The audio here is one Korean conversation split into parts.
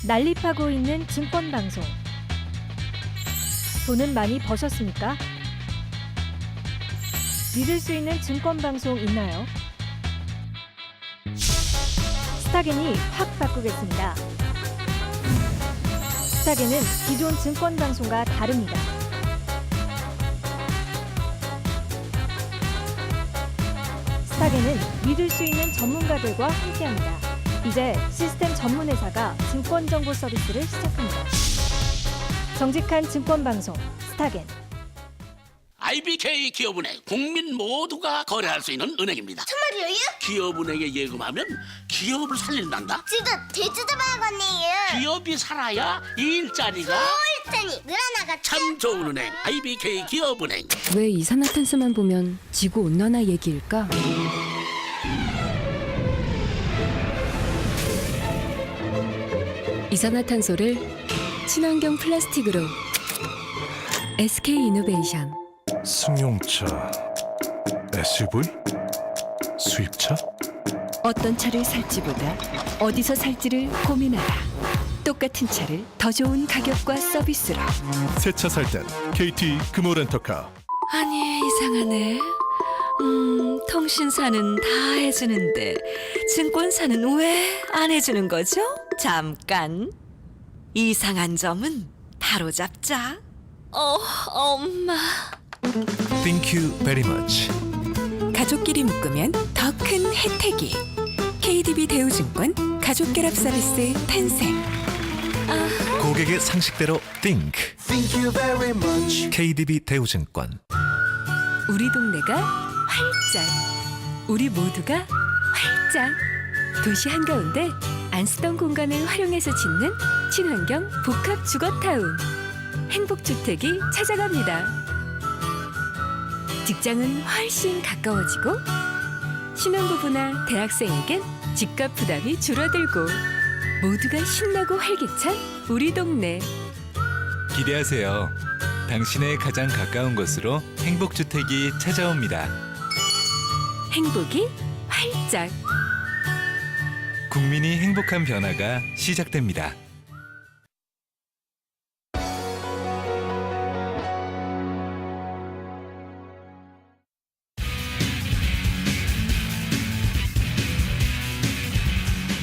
난립하고 있는 증권방송. 돈은 많이 버셨습니까? 믿을 수 있는 증권방송 있나요? 스타겐이 확 바꾸겠습니다. 스타겐은 기존 증권방송과 다릅니다. 스타겐은 믿을 수 있는 전문가들과 함께합니다. 이제 시스템 전문 회사가 증권 정보 서비스를 시작합니다. 정직한 증권 방송 스타겐. IBK 기업은행, 국민 모두가 거래할 수 있는 은행입니다. 정말요? 기업은행에 예금하면 기업을 살린단다. 진짜 대주주봐야겠네요. 기업이 살아야 일자리가 옳다니 늘어나가 참 좋은 은행, IBK 기업은행. 왜 이산화탄소만 보면 지구온난화 얘기일까? 이산화탄소를 친환경 플라스틱으로 SK이노베이션. 승용차, SUV, 수입차? 어떤 차를 살지보다 어디서 살지를 고민하라. 똑같은 차를 더 좋은 가격과 서비스로. 새 차 살 땐 KT 금호렌터카. 아니, 이상하네. 통신사는 다 해주는데 증권사는 왜 안 해주는 거죠? 잠깐. 이상한 점은 바로잡자. 엄마. Thank you very much. 가족끼리 묶으면 더 큰 혜택이. KDB 대우증권 가족결합 서비스 탄생. 고객의 상식대로 Think. Thank you very much. KDB 대우증권. 우리 동네가 활짝, 우리 모두가 활짝. 도시 한가운데 안 쓰던 공간을 활용해서 짓는 친환경 복합 주거타운. 행복주택이 찾아갑니다. 직장은 훨씬 가까워지고 신혼부부나 대학생에겐 집값 부담이 줄어들고 모두가 신나고 활기찬 우리 동네. 기대하세요. 당신의 가장 가까운 곳으로 행복주택이 찾아옵니다. 행복이 활짝. 국민이 행복한 변화가 시작됩니다.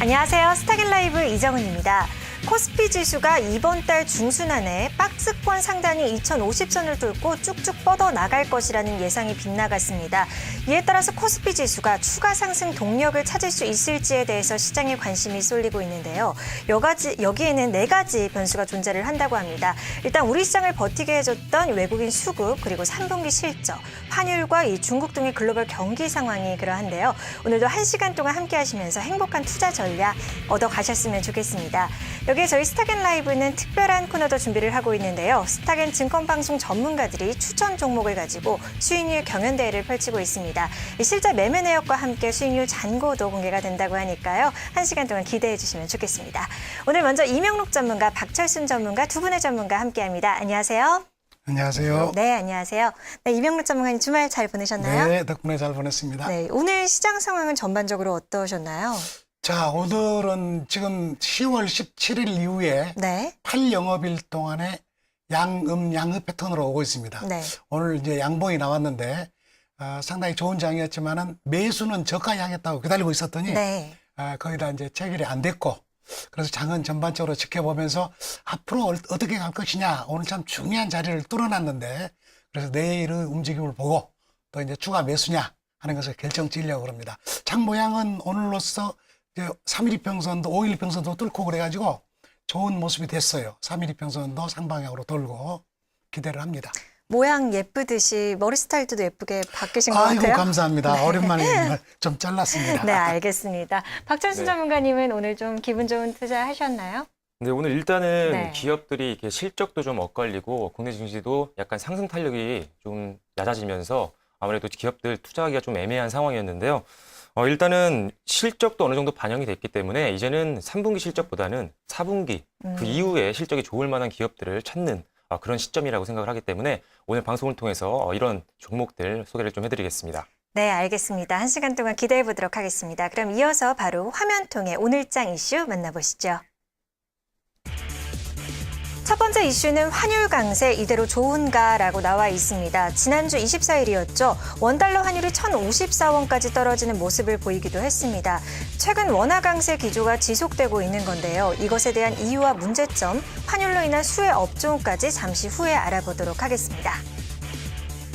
안녕하세요. 스타겐 라이브 이정은입니다. 코스피 지수가 이번 달 중순 안에 박스권 상단이 2050선을 뚫고 쭉쭉 뻗어 나갈 것이라는 예상이 빗나갔습니다. 이에 따라서 코스피 지수가 추가 상승 동력을 찾을 수 있을지에 대해서 시장의 관심이 쏠리고 있는데요. 여기에는 4가지 변수가 존재를 한다고 합니다. 일단 우리 시장을 버티게 해줬던 외국인 수급, 그리고 3분기 실적, 환율과 이 중국 등의 글로벌 경기 상황이 그러한데요. 오늘도 1시간 동안 함께 하시면서 행복한 투자 전략 얻어가셨으면 좋겠습니다. 여기에 저희 스타겐 라이브는 특별한 코너도 준비를 하고 있는데요. 스타겐 증권방송 전문가들이 추천 종목을 가지고 수익률 경연대회를 펼치고 있습니다. 실제 매매 내역과 함께 수익률 잔고도 공개가 된다고 하니까요. 1시간 동안 기대해 주시면 좋겠습니다. 오늘 먼저 이명록 전문가, 박철순 전문가 두 분의 전문가 함께합니다. 안녕하세요. 안녕하세요. 네, 안녕하세요. 네, 이명록 전문가님 주말 잘 보내셨나요? 네, 덕분에 잘 보냈습니다. 네, 오늘 시장 상황은 전반적으로 어떠셨나요? 자, 오늘은 지금 10월 17일 이후에 네. 8영업일 동안에 양읍 패턴으로 오고 있습니다. 네. 오늘 이제 양봉이 나왔는데 상당히 좋은 장이었지만은 매수는 저가 향했다고 기다리고 있었더니 네. 거기다 이제 체결이 안 됐고, 그래서 장은 전반적으로 지켜보면서 앞으로 어떻게 갈 것이냐, 오늘 참 중요한 자리를 뚫어놨는데, 그래서 내일의 움직임을 보고 또 이제 추가 매수냐 하는 것을 결정 지으려고 합니다. 장 모양은 오늘로써 3일 이평선도 5일 이평선도 뚫고 그래가지고 좋은 모습이 됐어요. 3일 이평선도 상방향으로 돌고 기대를 합니다. 모양 예쁘듯이 머리 스타일도 예쁘게 바뀌신 것 아이고, 같아요. 감사합니다. 네. 오랜만에 좀 잘랐습니다. 네, 알겠습니다. 박철순 네. 전문가님은 오늘 좀 기분 좋은 투자 하셨나요? 네, 오늘 일단은 네. 기업들이 이렇게 실적도 좀 엇갈리고 국내 증시도 약간 상승 탄력이 좀 낮아지면서 아무래도 기업들 투자하기가 좀 애매한 상황이었는데요. 일단은 실적도 어느 정도 반영이 됐기 때문에 이제는 3분기 실적보다는 4분기 그 이후에 실적이 좋을 만한 기업들을 찾는 그런 시점이라고 생각을 하기 때문에 오늘 방송을 통해서 이런 종목들 소개를 좀 해드리겠습니다. 네, 알겠습니다. 1시간 동안 기대해 보도록 하겠습니다. 그럼 이어서 바로 화면 통해 오늘장 이슈 만나보시죠. 첫 번째 이슈는 환율 강세 이대로 좋은가라고 나와 있습니다. 지난주 24일이었죠. 원달러 환율이 1,054원까지 떨어지는 모습을 보이기도 했습니다. 최근 원화 강세 기조가 지속되고 있는 건데요. 이것에 대한 이유와 문제점, 환율로 인한 수혜 업종까지 잠시 후에 알아보도록 하겠습니다.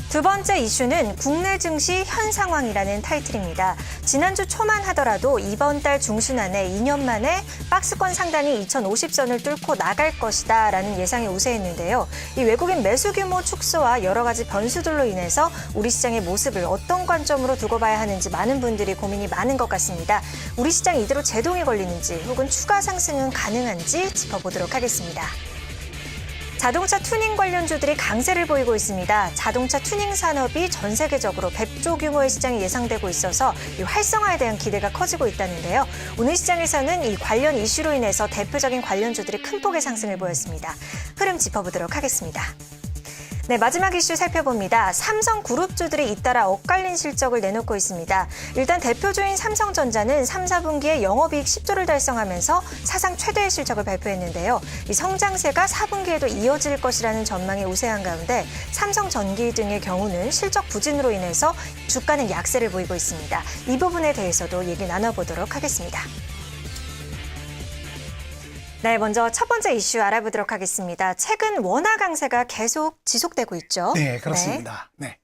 두 번째 이슈는 국내 증시 현 상황이라는 타이틀입니다. 지난주 초만 하더라도 이번 달 중순 안에 2년 만에 박스권 상단이 2050선을 뚫고 나갈 것이다라는 예상이 우세했는데요. 이 외국인 매수 규모 축소와 여러 가지 변수들로 인해서 우리 시장의 모습을 어떤 관점으로 두고 봐야 하는지 많은 분들이 고민이 많은 것 같습니다. 우리 시장이 이대로 제동이 걸리는지 혹은 추가 상승은 가능한지 짚어보도록 하겠습니다. 자동차 튜닝 관련주들이 강세를 보이고 있습니다. 자동차 튜닝 산업이 전 세계적으로 100조 규모의 시장이 예상되고 있어서 이 활성화에 대한 기대가 커지고 있다는데요. 오늘 시장에서는 이 관련 이슈로 인해서 대표적인 관련주들이 큰 폭의 상승을 보였습니다. 흐름 짚어보도록 하겠습니다. 네, 마지막 이슈 살펴봅니다. 삼성그룹주들이 잇따라 엇갈린 실적을 내놓고 있습니다. 일단 대표주인 삼성전자는 3, 4분기에 영업이익 10조를 달성하면서 사상 최대의 실적을 발표했는데요. 이 성장세가 4분기에도 이어질 것이라는 전망이 우세한 가운데 삼성전기 등의 경우는 실적 부진으로 인해서 주가는 약세를 보이고 있습니다. 이 부분에 대해서도 얘기 나눠보도록 하겠습니다. 네, 먼저 첫 번째 이슈 알아보도록 하겠습니다. 최근 원화 강세가 계속 지속되고 있죠. 네, 그렇습니다. 네.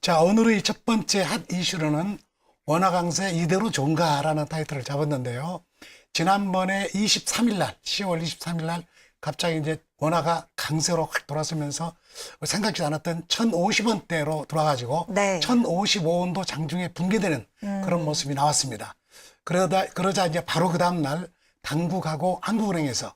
자, 오늘의 첫 번째 핫 이슈로는 원화 강세 이대로 좋은가라는 타이틀을 잡았는데요. 지난번에 23일 날, 10월 23일 날 갑자기 이제 원화가 강세로 확 돌아서면서 생각지 않았던 1,050원대로 돌아가지고 네. 1,055원도 장중에 붕괴되는 그런 모습이 나왔습니다. 그러자 이제 바로 그 다음 날 당국하고 한국은행에서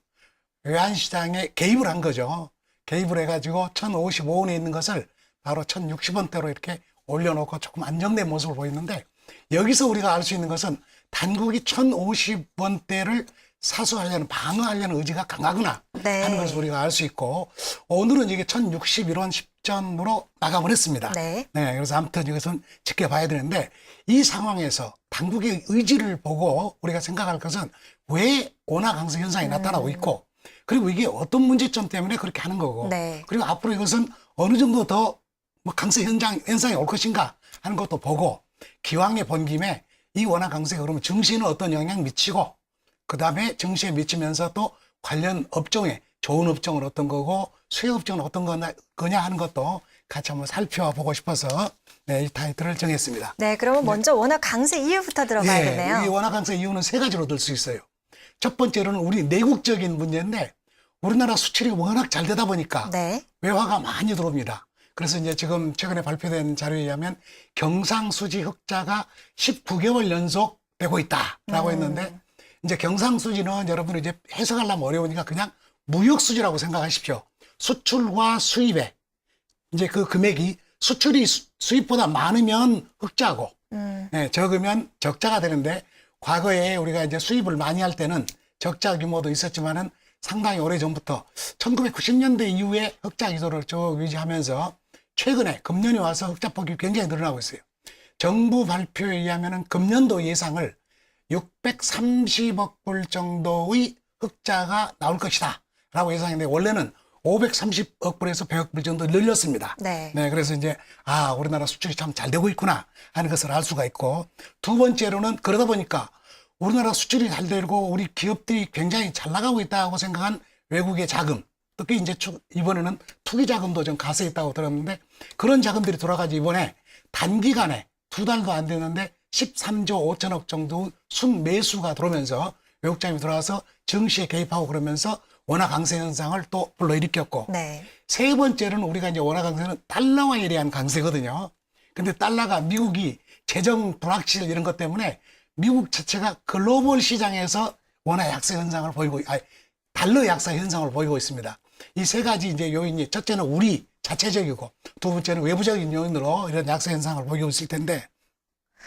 외환시장에 개입을 한 거죠. 개입을 해가지고 1,055원에 있는 것을 바로 1,060원대로 이렇게 올려놓고 조금 안정된 모습을 보이는데, 여기서 우리가 알 수 있는 것은 당국이 1,050원대를 사수하려는, 방어하려는 의지가 강하구나 하는 것을 우리가 알 수 있고, 오늘은 이게 1,061원 10전으로 마감을 했습니다. 네. 그래서 아무튼 이것은 지켜봐야 되는데, 이 상황에서 당국의 의지를 보고 우리가 생각할 것은 왜 원화 강세 현상이 나타나고 있고, 그리고 이게 어떤 문제점 때문에 그렇게 하는 거고, 네. 그리고 앞으로 이것은 어느 정도 더 강세 현상이 올 것인가 하는 것도 보고, 기왕에 본 김에 이 원화 강세가 그러면 증시는 어떤 영향 미치고, 그 다음에 증시에 미치면서 또 관련 업종에 좋은 업종은 어떤 거고 수혜 업종은 어떤 거냐 하는 것도 같이 한번 살펴보고 싶어서 이 타이틀을 정했습니다. 네, 그러면 먼저 원화 강세 이유부터 들어가야겠네요. 이 원화 강세 이유는 세 가지로 들 수 있어요. 첫 번째로는 우리 내국적인 문제인데, 우리나라 수출이 워낙 잘 되다 보니까 네. 외화가 많이 들어옵니다. 그래서 이제 지금 최근에 발표된 자료에 의하면 경상수지 흑자가 19개월 연속 되고 있다라고 했는데, 이제 경상수지는 여러분 이제 해석하려면 어려우니까 그냥 무역수지라고 생각하십시오. 수출과 수입에 이제 그 금액이 수출이 수입보다 많으면 흑자고, 적으면 적자가 되는데, 과거에 우리가 이제 수입을 많이 할 때는 적자 규모도 있었지만은 상당히 오래 전부터 1990년대 이후에 흑자 기조를 쭉 유지하면서 최근에 금년에 와서 흑자폭이 굉장히 늘어나고 있어요. 정부 발표에 의하면은 금년도 예상을 630억 불 정도의 흑자가 나올 것이다 라고 예상했는데, 원래는 530억 불에서 100억 불 정도 늘렸습니다. 네. 그래서 이제 우리나라 수출이 참 잘 되고 있구나 하는 것을 알 수가 있고, 두 번째로는 그러다 보니까 우리나라 수출이 잘 되고 우리 기업들이 굉장히 잘 나가고 있다고 생각한 외국의 자금, 특히 이제 이번에는 투기 자금도 좀 가세 있다고 들었는데, 그런 자금들이 돌아가지 이번에 단기간에 2달도 안 됐는데 13조 5천억 정도 순매수가 들어오면서 외국 자금이 들어와서 증시에 개입하고 그러면서 원화 강세 현상을 또 불러일으켰고, 네. 세 번째로는 우리가 이제 원화 강세는 달러화에 대한 강세거든요. 근데 달러가 미국이 재정 불확실 이런 것 때문에 미국 자체가 글로벌 시장에서 원화 약세 현상을 달러 약세 현상을 보이고 있습니다. 이 세 가지 이제 요인이, 첫째는 우리 자체적이고 두 번째는 외부적인 요인으로 이런 약세 현상을 보이고 있을 텐데,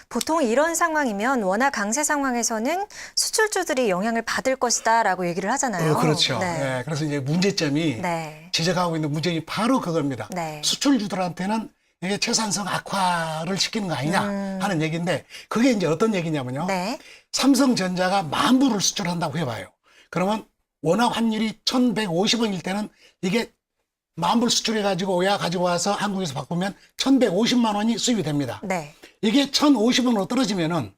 보통 이런 상황이면 원화 강세 상황에서는 수출주들이 영향을 받을 것이다라고 얘기를 하잖아요. 그렇죠. 네. 그래서 이제 문제점이 지적하고 있는 문제점이 바로 그겁니다. 네. 수출주들한테는 이게 채산성 악화를 시키는 거 아니냐 하는 얘기인데, 그게 이제 어떤 얘기냐면요. 네. 삼성전자가 10,000부를 수출한다고 해봐요. 그러면 원화 환율이 1,150원일 때는 이게 만불 수출해가지고 외화 가지고 와서 한국에서 바꾸면 1,150만 원이 수입이 됩니다. 네. 이게 1,050원으로 떨어지면은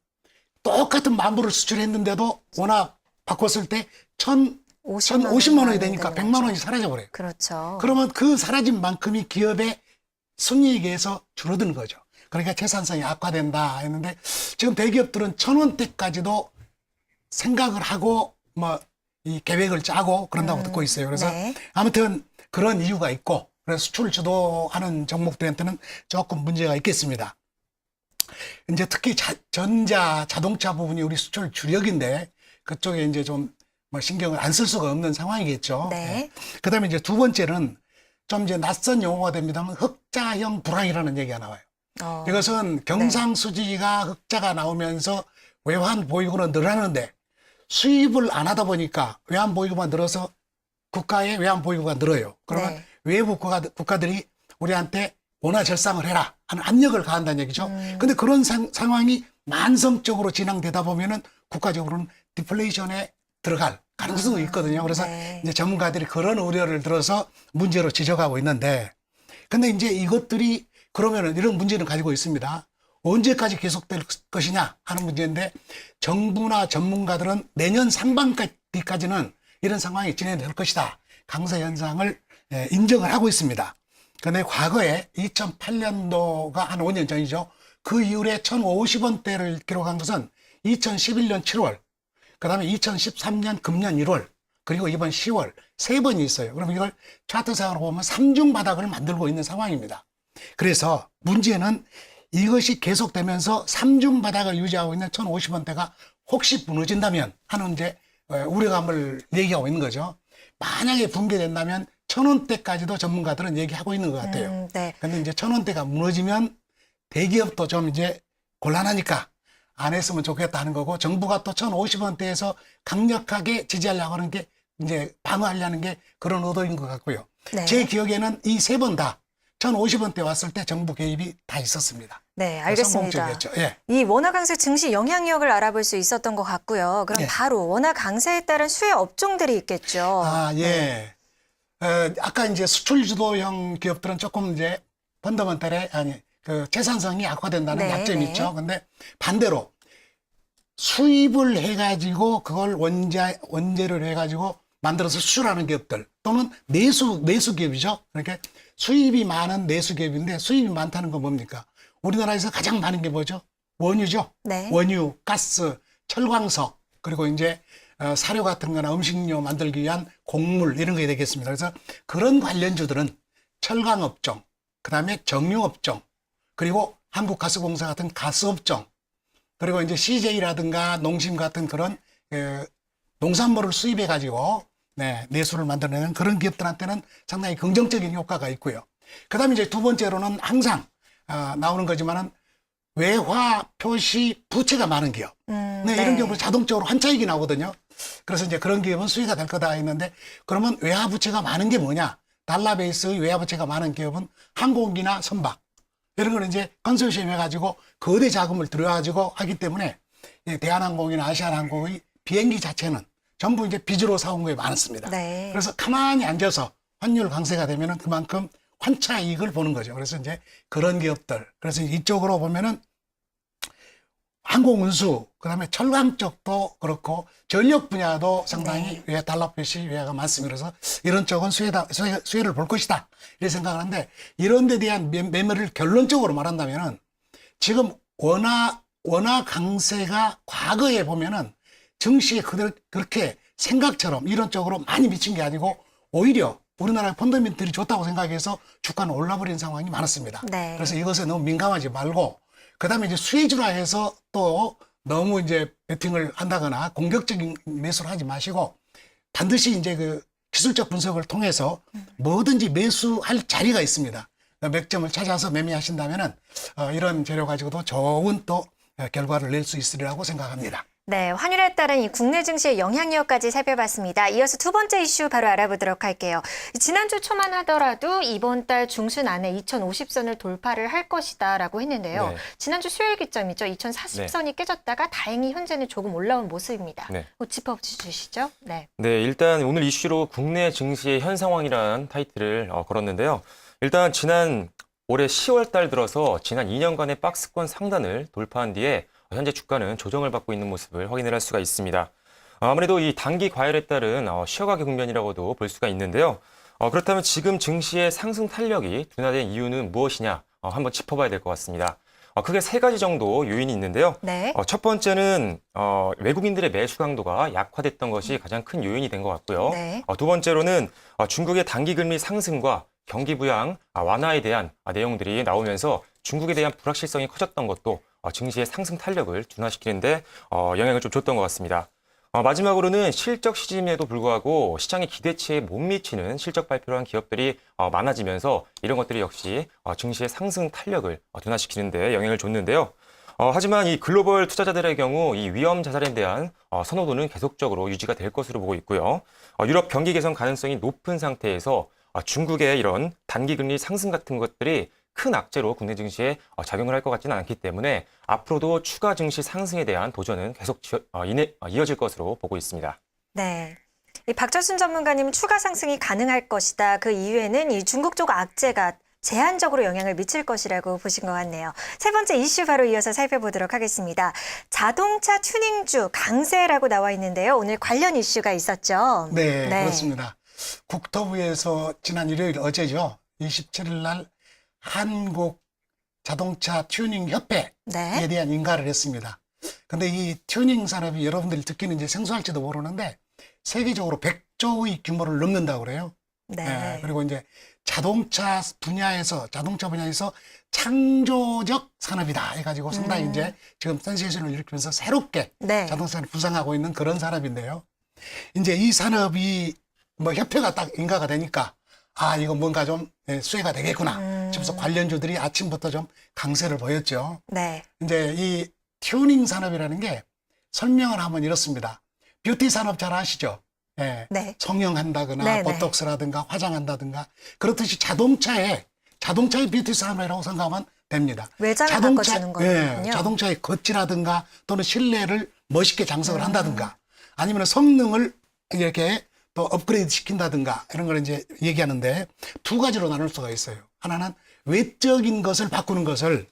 똑같은 만불을 수출했는데도 원화 바꿨을 때 1,050만 원이 되니까 100만 원이 사라져버려요. 그렇죠. 그러면 그 사라진 만큼이 기업의 순이익에서 줄어드는 거죠. 그러니까 채산성이 악화된다 했는데 지금 대기업들은 1,000원대까지도 생각을 하고 뭐 이 계획을 짜고 그런다고 듣고 있어요. 그래서 네. 아무튼 그런 이유가 있고 그래서 수출 주도하는 종목들한테는 조금 문제가 있겠습니다. 이제 특히 전자 자동차 부분이 우리 수출 주력인데 그쪽에 이제 좀 뭐 신경을 안 쓸 수가 없는 상황이겠죠. 네. 그다음에 이제 두 번째는 좀 이제 낯선 용어가 됩니다만 흑자형 불황이라는 얘기가 나와요. 이것은 경상수지가 흑자가 나오면서 외환 보유고는 늘어나는데 수입을 안 하다 보니까 외환 보유고가 늘어서 국가의 외환 보유고가 늘어요. 그러면 네. 외부 국가들이 우리한테 원화 절상을 해라 하는 압력을 가한다는 얘기죠. 근데 그런 상황이 만성적으로 진행되다 보면은 국가적으로는 디플레이션에 들어갈 가능성이 있거든요. 그래서 네. 이제 전문가들이 그런 우려를 들어서 문제로 지적하고 있는데, 근데 이제 이것들이 그러면은 이런 문제는 가지고 있습니다. 언제까지 계속될 것이냐 하는 문제인데, 정부나 전문가들은 내년 상반기까지는 이런 상황이 진행될 것이다. 강세 현상을 인정을 하고 있습니다. 그런데 과거에 2008년도가 한 5년 전이죠. 그 이후에 1,050원대를 기록한 것은 2011년 7월, 그 다음에 2013년 금년 1월, 그리고 이번 10월 세 번이 있어요. 그럼 이걸 차트상으로 보면 3중 바닥을 만들고 있는 상황입니다. 그래서 문제는 이것이 계속되면서 3중 바닥을 유지하고 있는 1,050원대가 혹시 무너진다면 하는 이제 우려감을 얘기하고 있는 거죠. 만약에 붕괴된다면 1,000원대까지도 전문가들은 얘기하고 있는 것 같아요. 네. 근데 이제 1,000원대가 무너지면 대기업도 좀 이제 곤란하니까 안 했으면 좋겠다 하는 거고, 정부가 또 1,050원대에서 강력하게 지지하려고 하는 게 이제 방어하려는 게 그런 의도인 것 같고요. 네. 제 기억에는 이 세 번 다 1,050원대 왔을 때 정부 개입이 다 있었습니다. 네, 알겠습니다. 성공적이었죠. 예. 이 원화 강세 증시 영향력을 알아볼 수 있었던 것 같고요. 그럼 예. 바로 원화 강세에 따른 수혜 업종들이 있겠죠. 아, 예. 아까 이제 수출 주도형 기업들은 조금 이제 펀더멘털에 그 채산성이 악화된다는 네, 약점이 네. 있죠. 근데 반대로 수입을 해가지고 그걸 원재를 해가지고 만들어서 수출하는 기업들 또는 내수 기업이죠. 그러니까 수입이 많은 내수 기업인데 수입이 많다는 건 뭡니까? 우리나라에서 가장 많은 게 뭐죠? 원유죠. 네. 원유, 가스, 철광석, 그리고 이제 사료 같은 거나 음식료 만들기 위한 곡물 이런 게 되겠습니다. 그래서 그런 관련주들은 철강업종, 그다음에 정유업종, 그리고 한국가스공사 같은 가스업종, 그리고 이제 CJ라든가 농심 같은 그런 농산물을 수입해 가지고 내수를 만들어내는 그런 기업들한테는 상당히 긍정적인 효과가 있고요. 그다음에 이제 두 번째로는 항상 나오는 거지만은 외화 표시 부채가 많은 기업. 네, 이런 기업은 자동적으로 환차익이 나오거든요. 그래서 이제 그런 기업은 수혜가 될 거다 했는데, 그러면 외화 부채가 많은 게 뭐냐? 달러 베이스의 외화 부채가 많은 기업은 항공기나 선박, 이런 거는 이제 컨소시엄 해가지고 거대 자금을 들여가지고 하기 때문에 대한항공이나 아시아나항공의 비행기 자체는 전부 이제 빚으로 사온 거에 많습니다. 네. 그래서 가만히 앉아서 환율 강세가 되면은 그만큼 환차 이익을 보는 거죠. 그래서 이제 그런 기업들, 그래서 이쪽으로 보면은 항공운수, 그다음에 철강 쪽도 그렇고 전력 분야도 상당히 외화 달러 표시 외화가 많습니다. 그래서 이런 쪽은 수혜를 볼 것이다 이렇게 생각하는데, 이런 데 대한 매매를 결론적으로 말한다면은 지금 원화 강세가 과거에 보면은 증시에 그렇게 생각처럼 이런 쪽으로 많이 미친 게 아니고 오히려 우리나라의 펀더멘털이 좋다고 생각해서 주가는 올라버린 상황이 많았습니다. 네. 그래서 이것에 너무 민감하지 말고, 그 다음에 이제 수혜주라 해서 또 너무 이제 베팅을 한다거나 공격적인 매수를 하지 마시고, 반드시 이제 그 기술적 분석을 통해서 뭐든지 매수할 자리가 있습니다. 맥점을 찾아서 매매하신다면은 이런 재료 가지고도 좋은 또 결과를 낼 수 있으리라고 생각합니다. 네, 환율에 따른 이 국내 증시의 영향력까지 살펴봤습니다. 이어서 두 번째 이슈 바로 알아보도록 할게요. 지난주 초만 하더라도 이번 달 중순 안에 2050선을 돌파를 할 것이다라고 했는데요. 네. 지난주 수요일 기점이죠. 2040선이 깨졌다가 다행히 현재는 조금 올라온 모습입니다. 네. 짚어주시죠. 네. 네, 일단 오늘 이슈로 국내 증시의 현 상황이라는 타이틀을 걸었는데요. 일단 지난 올해 10월 달 들어서 지난 2년간의 박스권 상단을 돌파한 뒤에 현재 주가는 조정을 받고 있는 모습을 확인을 할 수가 있습니다. 아무래도 이 단기 과열에 따른 쉬어가기 국면이라고도 볼 수가 있는데요. 그렇다면 지금 증시의 상승 탄력이 둔화된 이유는 무엇이냐 한번 짚어봐야 될 것 같습니다. 크게 세 가지 정도 요인이 있는데요. 네. 첫 번째는 외국인들의 매수 강도가 약화됐던 것이 가장 큰 요인이 된 것 같고요. 네. 두 번째로는 중국의 단기 금리 상승과 경기 부양 완화에 대한 내용들이 나오면서 중국에 대한 불확실성이 커졌던 것도 증시의 상승 탄력을 둔화시키는데 영향을 좀 줬던 것 같습니다. 마지막으로는 실적 시즌에도 불구하고 시장의 기대치에 못 미치는 실적 발표를 한 기업들이 많아지면서 이런 것들이 역시 증시의 상승 탄력을 둔화시키는데 영향을 줬는데요. 하지만 이 글로벌 투자자들의 경우 이 위험 자산에 대한 선호도는 계속적으로 유지가 될 것으로 보고 있고요. 유럽 경기 개선 가능성이 높은 상태에서 중국의 이런 단기 금리 상승 같은 것들이 큰 악재로 국내 증시에 작용을 할 것 같지는 않기 때문에 앞으로도 추가 증시 상승에 대한 도전은 계속 이어질 것으로 보고 있습니다. 네. 이 박철순 전문가님은 추가 상승이 가능할 것이다. 그 이유에는 이 중국 쪽 악재가 제한적으로 영향을 미칠 것이라고 보신 것 같네요. 세 번째 이슈 바로 이어서 살펴보도록 하겠습니다. 자동차 튜닝주 강세라고 나와 있는데요. 오늘 관련 이슈가 있었죠. 네, 그렇습니다. 국토부에서 지난 일요일 어제죠. 27일 날 한국 자동차 튜닝 협회에 네. 대한 인가를 했습니다. 근데 이 튜닝 산업이 여러분들이 듣기는 이제 생소할지도 모르는데 세계적으로 100조의 규모를 넘는다고 그래요. 네. 그리고 이제 자동차 분야에서 창조적 산업이다 해가지고 상당히 이제 지금 센세이션을 일으키면서 새롭게 네. 자동차를 부상하고 있는 그런 산업인데요. 이제 이 산업이 뭐 협회가 딱 인가가 되니까 이거 뭔가 좀 수혜가 되겠구나 싶어서 관련주들이 아침부터 좀 강세를 보였죠. 네. 이제 이 튜닝 산업이라는 게 설명을 하면 이렇습니다. 뷰티 산업 잘 아시죠? 네. 성형한다거나 네, 보톡스라든가 화장한다든가 그렇듯이 자동차의 뷰티 산업이라고 생각하면 됩니다. 외장을 바꿔주는 거군요. 자동차의 겉이라든가 또는 실내를 멋있게 장석을 한다든가 아니면 성능을 이렇게 또 업그레이드 시킨다든가 이런 걸 이제 얘기하는데 두 가지로 나눌 수가 있어요. 하나는 외적인 것을 바꾸는 것을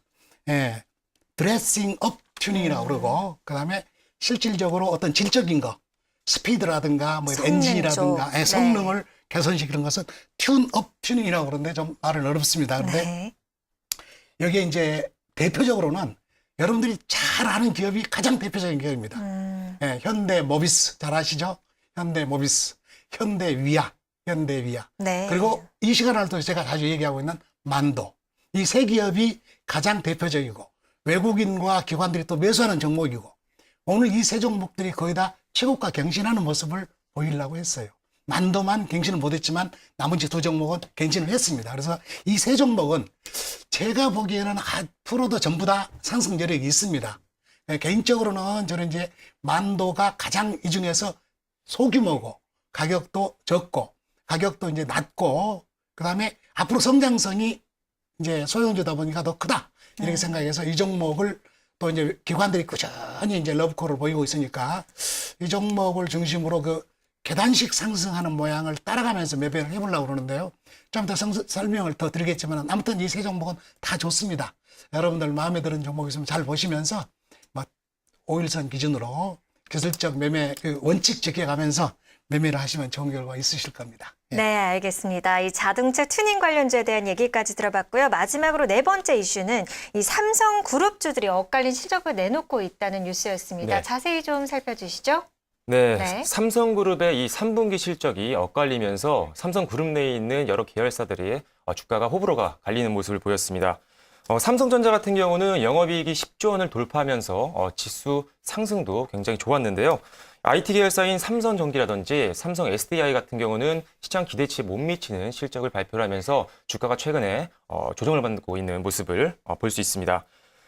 드레싱 업 튜닝이라고 그러고 그다음에 실질적으로 어떤 질적인 거 스피드라든가 뭐 엔진이라든가 성능을 개선시키는 것은 튠업 튜닝이라고 그러는데 좀 말은 어렵습니다. 그런데 여기에 이제 대표적으로는 여러분들이 잘 아는 기업이 가장 대표적인 기업입니다. 현대모비스 잘 아시죠? 현대모비스, 현대위아. 네. 그리고 이 시간을 통해서 제가 자주 얘기하고 있는 만도. 이 세 기업이 가장 대표적이고 외국인과 기관들이 또 매수하는 종목이고 오늘 이 세 종목들이 거의 다 최고가 갱신하는 모습을 보이려고 했어요. 만도만 갱신을 못했지만 나머지 두 종목은 갱신을 했습니다. 그래서 이 세 종목은 제가 보기에는 앞으로도 전부 다 상승 여력이 있습니다. 개인적으로는 저는 이제 만도가 가장 이 중에서 소규모고 가격도 적고 가격도 이제 낮고 그다음에 앞으로 성장성이 이제 소형주다 보니까 더 크다 이렇게 생각해서 이 종목을 또 이제 기관들이 꾸준히 이제 러브콜을 보이고 있으니까 이 종목을 중심으로 그 계단식 상승하는 모양을 따라가면서 매매를 해보려고 그러는데요. 좀 더 설명을 더 드리겠지만 아무튼 이 세 종목은 다 좋습니다. 여러분들 마음에 드는 종목 있으면 잘 보시면서 뭐 5일선 기준으로 기술적 매매 그 원칙 지켜가면서 매매를 하시면 좋은 결과 있으실 겁니다. 네, 알겠습니다. 이 자동차 튜닝 관련주에 대한 얘기까지 들어봤고요. 마지막으로 네 번째 이슈는 이 삼성그룹주들이 엇갈린 실적을 내놓고 있다는 뉴스였습니다. 네. 자세히 좀 살펴주시죠. 네, 삼성그룹의 이 3분기 실적이 엇갈리면서 삼성그룹 내에 있는 여러 계열사들이 주가가 호불호가 갈리는 모습을 보였습니다. 삼성전자 같은 경우는 영업이익이 10조 원을 돌파하면서 지수 상승도 굉장히 좋았는데요. IT 계열사인 삼성전기라든지 삼성 SDI 같은 경우는 시장 기대치에 못 미치는 실적을 발표를 하면서 주가가 최근에 조정을 받고 있는 모습을 볼 수 있습니다.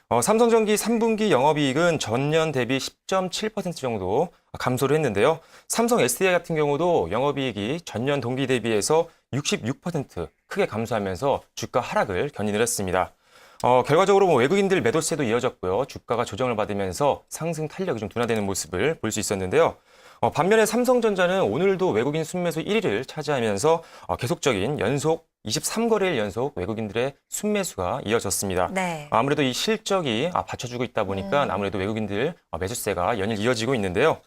삼성전기 3분기 영업이익은 전년 대비 10.7% 정도 감소를 했는데요. 삼성 SDI 같은 경우도 영업이익이 전년 동기 대비해서 66% 크게 감소하면서 주가 하락을 견인을 했습니다. 결과적으로 외국인들 매도세도 이어졌고요. 주가가 조정을 받으면서 상승 탄력이 좀 둔화되는 모습을 볼 수 있었는데요. 반면에 삼성전자는 오늘도 외국인 순매수 1위를 차지하면서 계속적인 연속 23거래일 연속 외국인들의 순매수가 이어졌습니다. 네. 아무래도 이 실적이 받쳐주고 있다 보니까 아무래도 외국인들 매수세가 연일 이어지고 있는데요.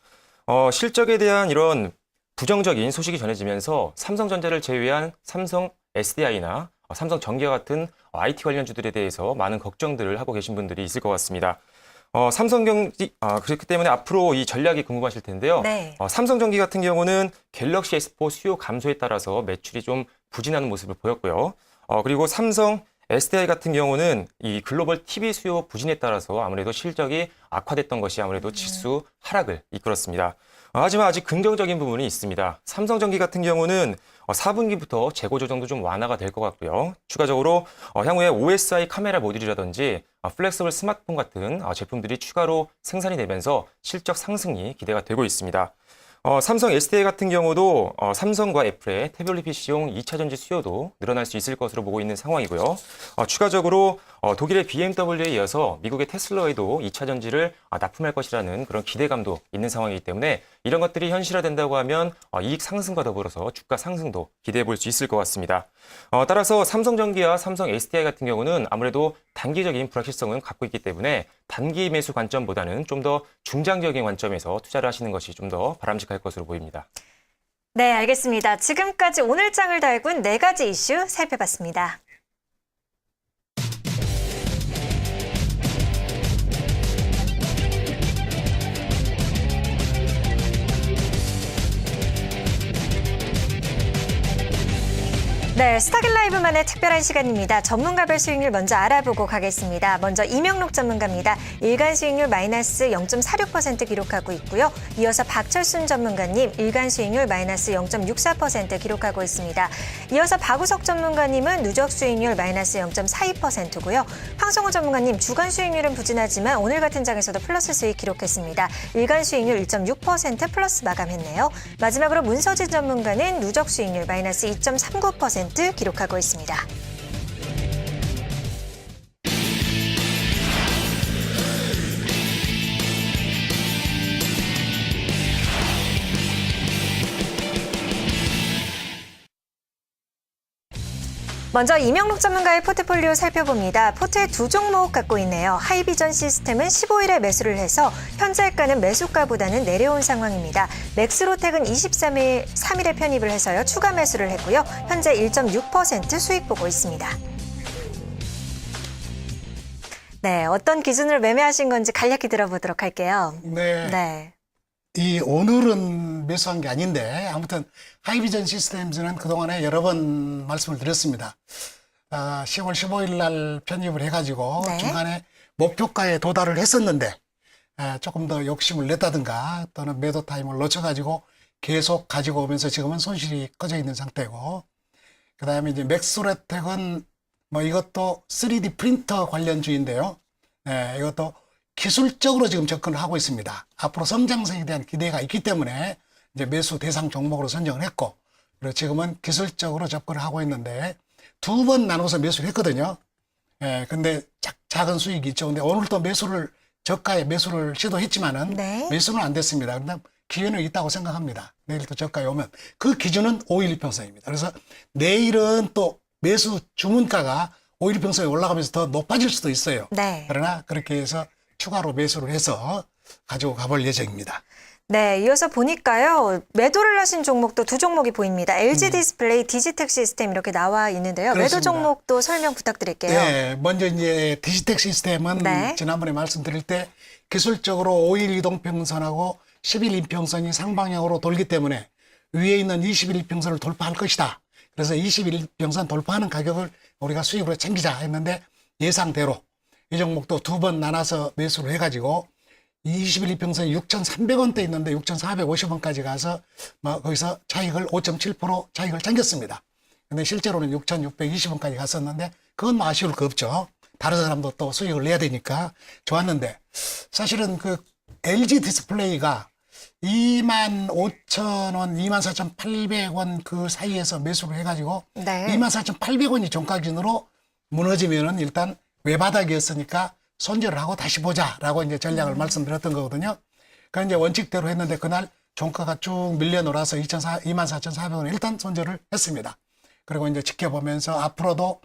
실적에 대한 이런 부정적인 소식이 전해지면서 삼성전자를 제외한 삼성 SDI나 삼성전기와 같은 IT 관련주들에 대해서 많은 걱정들을 하고 계신 분들이 있을 것 같습니다. 삼성전기 그렇기 때문에 앞으로 이 전략이 궁금하실 텐데요. 네. 삼성전기 같은 경우는 갤럭시 S4 수요 감소에 따라서 매출이 좀 부진하는 모습을 보였고요. 그리고 삼성 SDI 같은 경우는 이 글로벌 TV 수요 부진에 따라서 아무래도 실적이 악화됐던 것이 아무래도 지수 하락을 이끌었습니다. 하지만 아직 긍정적인 부분이 있습니다. 삼성전기 같은 경우는 4분기부터 재고 조정도 좀 완화가 될 것 같고요. 추가적으로 향후에 OSI 카메라 모듈이라든지 플렉서블 스마트폰 같은 제품들이 추가로 생산이 되면서 실적 상승이 기대가 되고 있습니다. 삼성 SDI 같은 경우도 삼성과 애플의 태블릿 PC용 2차 전지 수요도 늘어날 수 있을 것으로 보고 있는 상황이고요. 추가적으로 독일의 BMW에 이어서 미국의 테슬라에도 2차 전지를 납품할 것이라는 그런 기대감도 있는 상황이기 때문에 이런 것들이 현실화된다고 하면 이익 상승과 더불어서 주가 상승도 기대해 볼 수 있을 것 같습니다. 따라서 삼성전기와 삼성 SDI 같은 경우는 아무래도 단기적인 불확실성은 갖고 있기 때문에 단기 매수 관점보다는 좀 더 중장기적인 관점에서 투자를 하시는 것이 좀 더 바람직할 것으로 보입니다. 네, 알겠습니다. 지금까지 오늘 장을 달군 4가지 이슈 살펴봤습니다. 네, 스타길 라이브만의 특별한 시간입니다. 전문가별 수익률 먼저 알아보고 가겠습니다. 먼저 이명록 전문가입니다. 일간 수익률 마이너스 0.46% 기록하고 있고요. 이어서 박철순 전문가님 일간 수익률 마이너스 0.64% 기록하고 있습니다. 이어서 박우석 전문가님은 누적 수익률 마이너스 0.42%고요. 황성호 전문가님 주간 수익률은 부진하지만 오늘 같은 장에서도 플러스 수익 기록했습니다. 일간 수익률 1.6% 플러스 마감했네요. 마지막으로 문서진 전문가는 누적 수익률 마이너스 2.39% 기록하고 있습니다. 먼저 이명록 전문가의 포트폴리오 살펴봅니다. 포트에 2종목 갖고 있네요. 하이비전 시스템은 15일에 매수를 해서 현재가는 매수가보다는 내려온 상황입니다. 맥스로텍은 3일에 편입을 해서요. 추가 매수를 했고요. 현재 1.6% 수익 보고 있습니다. 네, 어떤 기준으로 매매하신 건지 간략히 들어보도록 할게요. 네. 오늘은 매수한 게 아닌데 아무튼 하이비전 시스템즈는 그동안에 여러 번 말씀을 드렸습니다. 10월 15일 날 편입을 해가지고 네. 중간에 목표가에 도달을 했었는데 조금 더 욕심을 냈다든가 또는 매도 타임을 놓쳐가지고 계속 가지고 오면서 지금은 손실이 커져 있는 상태고, 그 다음에 이제 맥스로텍은 뭐 이것도 3D 프린터 관련주인데요. 이것도 기술적으로 지금 접근을 하고 있습니다. 앞으로 성장성에 대한 기대가 있기 때문에 이제 매수 대상 종목으로 선정을 했고, 그리고 지금은 기술적으로 접근을 하고 있는데 2번 나눠서 매수를 했거든요. 근데 작은 수익이 있죠. 근데 오늘 또 저가에 매수를 시도했지만은 네. 매수는 안 됐습니다. 그런데 기회는 있다고 생각합니다. 내일 또 저가에 오면 그 기준은 5일평선입니다. 그래서 내일은 또 매수 주문가가 5일평선에 올라가면서 더 높아질 수도 있어요. 네. 그러나 그렇게 해서 추가로 매수를 해서 가지고 가볼 예정입니다. 네, 이어서 보니까요. 매도를 하신 종목도 2종목이 보입니다. LG 디스플레이, 디지텍 시스템 이렇게 나와 있는데요. 그렇습니다. 매도 종목도 설명 부탁드릴게요. 네, 먼저 이제 디지텍 시스템은 네. 지난번에 말씀드릴 때 기술적으로 5일 이동평선하고 10일 이평선이 상방향으로 돌기 때문에 위에 있는 21일 평선을 돌파할 것이다. 그래서 21일 평선 돌파하는 가격을 우리가 수익으로 챙기자 했는데 예상대로 이 종목도 2번 나눠서 매수를 해가지고 21일 평선이 6,300원대 있는데 6,450원까지 가서 거기서 차익을 5.7% 차익을 챙겼습니다. 근데 실제로는 6,620원까지 갔었는데 그건 아쉬울 거 없죠. 다른 사람도 또 수익을 내야 되니까 좋았는데 사실은 그 LG 디스플레이가 25,000원, 24,800원 그 사이에서 매수를 해가지고 네. 24,800원이 종가 기준으로 무너지면은 일단 외바닥이었으니까 손절을 하고 다시 보자라고 이제 전략을 말씀드렸던 거거든요. 그러니까 이제 원칙대로 했는데 그날 종가가 쭉 밀려놀아서 24,400원 일단 손절을 했습니다. 그리고 이제 지켜보면서 앞으로도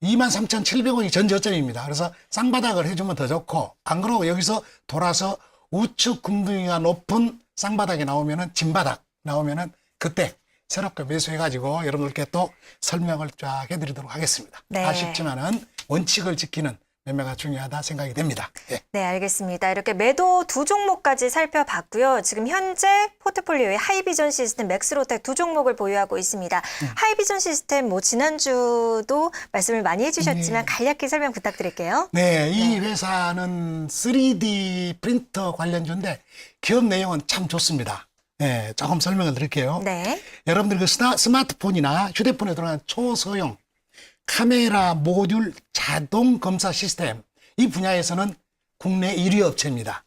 23,700원이 전 저점입니다. 그래서 쌍바닥을 해주면 더 좋고 안 그러고 여기서 돌아서 우측 금등이가 높은 쌍바닥이 나오면은 진바닥 나오면은 그때 새롭게 매수해가지고 여러분들께 또 설명을 쫙 해드리도록 하겠습니다. 네. 아쉽지만은 원칙을 지키는 매매가 중요하다 생각이 됩니다. 예. 네, 알겠습니다. 이렇게 매도 두 종목까지 살펴봤고요. 지금 현재 포트폴리오에 하이비전 시스템, 맥스로텍 두 종목을 보유하고 있습니다. 하이비전 시스템 뭐 지난주도 말씀을 많이 해주셨지만 간략히 설명 부탁드릴게요. 네, 이 회사는 3D 프린터 관련주인데 기업 내용은 참 좋습니다. 네, 조금 설명을 드릴게요. 네. 여러분들 그 스마트폰이나 휴대폰에 들어간 초소형 카메라 모듈 자동 검사 시스템 이 분야에서는 국내 1위 업체입니다.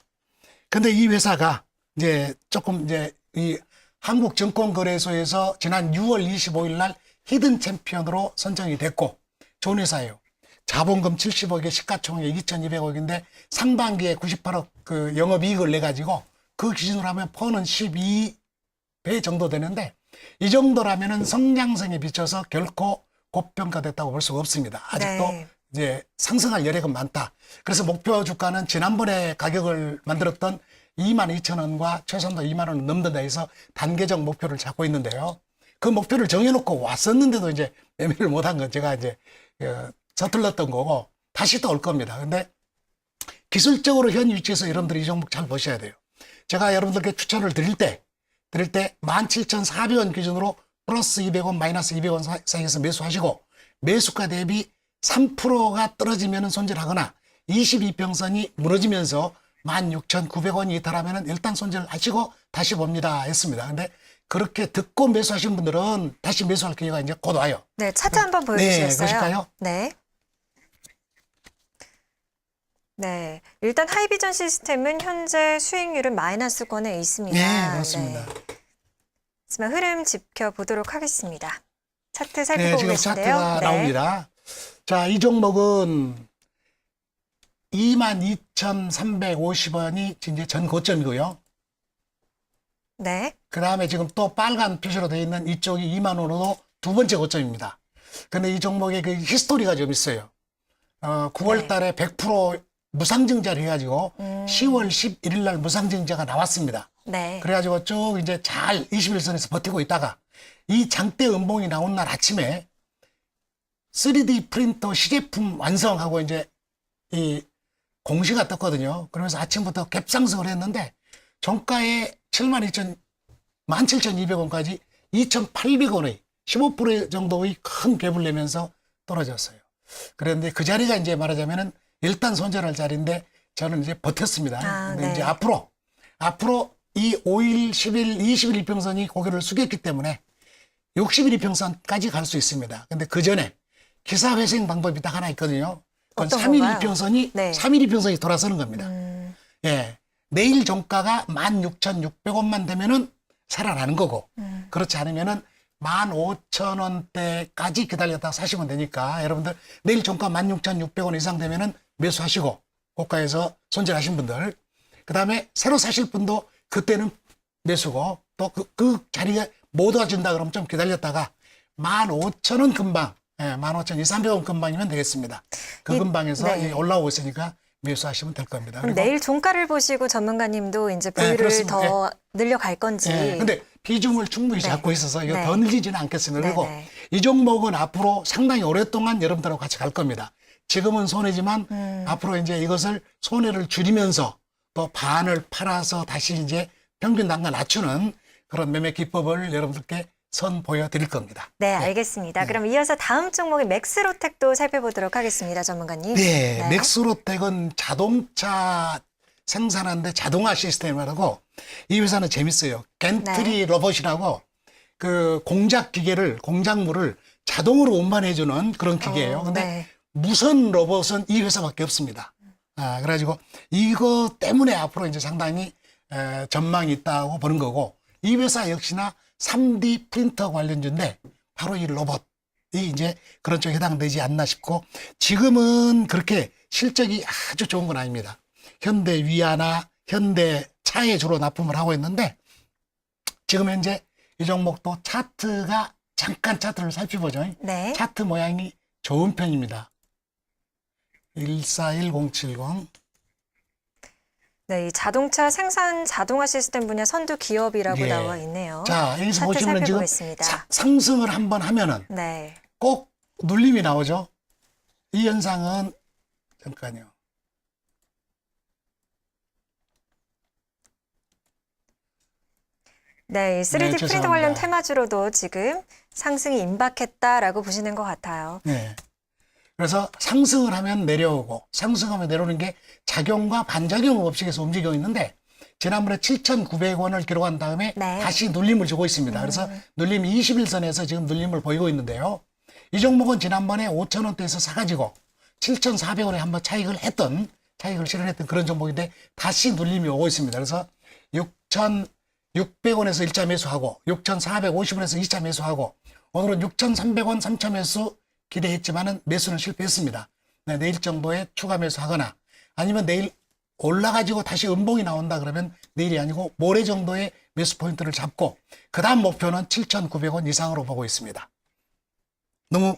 근데 이 회사가 이제 조금 이제 이 한국증권거래소에서 지난 6월 25일 날 히든 챔피언으로 선정이 됐고 좋은 회사예요. 자본금 70억에 시가총액 2,200억인데 상반기에 98억 그 영업이익을 내 가지고 그 기준으로 하면 펀은 12배 정도 되는데 이 정도라면은 성장성에 비춰서 결코 고평가됐다고 볼 수가 없습니다. 아직도 네. 이제 상승할 여력은 많다. 그래서 목표 주가는 지난번에 가격을 만들었던 22,000원과 최선도 2만 원을 넘는다 해서 단계적 목표를 잡고 있는데요. 그 목표를 정해놓고 왔었는데도 이제 매매를 못한 건 제가 이제 서툴렀던 거고 다시 또 올 겁니다. 근데 기술적으로 현 위치에서 여러분들이 이 종목 잘 보셔야 돼요. 제가 여러분들께 추천을 드릴 때 17,400원 기준으로 플러스 200원, 마이너스 200원 사이에서 매수하시고 매수가 대비 3%가 떨어지면 손절하거나 22평선이 무너지면서 16,900원이 이탈하면 일단 손절하시고 다시 봅니다 했습니다. 근데 그렇게 듣고 매수하신 분들은 다시 매수할 기회가 이제 곧 와요. 네, 차트 한번 보여주시겠어요? 네, 보실까요? 네. 네, 일단 하이비전 시스템은 현재 수익률은 마이너스권에 있습니다. 네, 그렇습니다. 하지만 흐름 지켜보도록 하겠습니다. 차트 네, 살펴보고 지금 계신데요. 차트가 네. 나옵니다. 자, 이 종목은 22,350원이 이제 전 고점이고요. 네. 그 다음에 지금 또 빨간 표시로 되어 있는 이쪽이 2만 원으로 두 번째 고점입니다. 근데 이 종목의 그 히스토리가 좀 있어요. 9월 달에 100% 무상증자를 해가지고 10월 11일 날 무상증자가 나왔습니다. 네. 그래가지고 쭉 이제 잘 21선에서 버티고 있다가 이 장대 음봉이 나온 날 아침에 3D 프린터 시제품 완성하고 이제 이 공시가 떴거든요. 그러면서 아침부터 갭상승을 했는데 종가에 17,200원까지 2,800원의 15% 정도의 큰 갭을 내면서 떨어졌어요. 그런데 그 자리가 이제 말하자면은 일단 손절할 자리인데 저는 이제 버텼습니다. 근데 네. 이제 앞으로 이 5일, 10일, 20일 이평선이 고개를 숙였기 때문에 60일 이평선까지 갈 수 있습니다. 근데 그 전에 기사회생 방법이 딱 하나 있거든요. 그건 어떤 3일 건가요? 이평선이 네. 3일 이평선이 돌아서는 겁니다. 예. 내일 종가가 16,600원만 되면은 살아나는 거고 그렇지 않으면은 15,000원대까지 기다렸다가 사시면 되니까 여러분들 내일 종가 16,600원 이상 되면은 매수하시고 고가에서 손절하신 분들 그 다음에 새로 사실 분도 그때는 매수고 또 그 자리에 못 와준다 그러면 좀 기다렸다가 15,000원 금방 15,200원 금방이면 되겠습니다. 그 금방에서 네. 올라오고 있으니까 매수하시면 될 겁니다. 그럼 내일 종가를 보시고 전문가님도 이제 네, 보유를 그렇습니다. 더 늘려갈 건지. 근데 비중을 충분히 네. 잡고 있어서 이거 네. 더 늘리지는 않겠습니다. 그리고 네. 이 종목은 앞으로 상당히 오랫동안 여러분들하고 같이 갈 겁니다. 지금은 손해지만 앞으로 이제 이것을 손해를 줄이면서 또 반을 팔아서 다시 이제 평균 단가 낮추는 그런 매매 기법을 여러분들께 선보여 드릴 겁니다. 네, 알겠습니다. 그럼 이어서 다음 종목인 맥스로텍도 살펴보도록 하겠습니다, 전문가님. 네, 맥스로텍은 자동차 생산하는데 자동화 시스템을 하고 이 회사는 재밌어요. 겐트리 로봇이라고 그 공작 기계를 공작물을 자동으로 운반해주는 그런 기계예요. 근데 무선 로봇은 이 회사밖에 없습니다. 그래가지고 이거 때문에 앞으로 이제 상당히 전망이 있다고 보는 거고, 이 회사 역시나 3D 프린터 관련주인데 바로 이 로봇이 이제 그런 쪽에 해당되지 않나 싶고, 지금은 그렇게 실적이 아주 좋은 건 아닙니다. 현대 위아나 현대 차에 주로 납품을 하고 있는데, 지금 현재 이 종목도 차트가 잠깐 차트를 살펴보죠. 네. 차트 모양이 좋은 편입니다. 141070. 네, 이 자동차 생산 자동화 시스템 분야 선두 기업이라고 예. 나와 있네요. 자, 여기서 차트 보시면 지금 살펴보겠습니다. 상승을 한번 하면은 네. 꼭 눌림이 나오죠. 이 현상은 잠깐요. 네, 이 3D 프린터 죄송합니다. 관련 테마주로도 지금 상승이 임박했다라고 보시는 것 같아요. 네. 그래서 상승을 하면 내려오고, 상승하면 내려오는 게 작용과 반작용 법칙에서 움직이고 있는데, 지난번에 7,900원을 기록한 다음에 네. 다시 눌림을 주고 있습니다. 그래서 눌림이 21선에서 지금 눌림을 보이고 있는데요. 이 종목은 지난번에 5,000원대에서 사가지고 7,400원에 한번 차익을 실현했던 그런 종목인데, 다시 눌림이 오고 있습니다. 그래서 6,600원에서 1차 매수하고 6,450원에서 2차 매수하고, 오늘은 6,300원 3차 매수 기대했지만은 매수는 실패했습니다. 네, 내일 정도에 추가 매수하거나, 아니면 내일 올라가지고 다시 음봉이 나온다 그러면 내일이 아니고 모레 정도의 매수 포인트를 잡고, 그 다음 목표는 7,900원 이상으로 보고 있습니다. 너무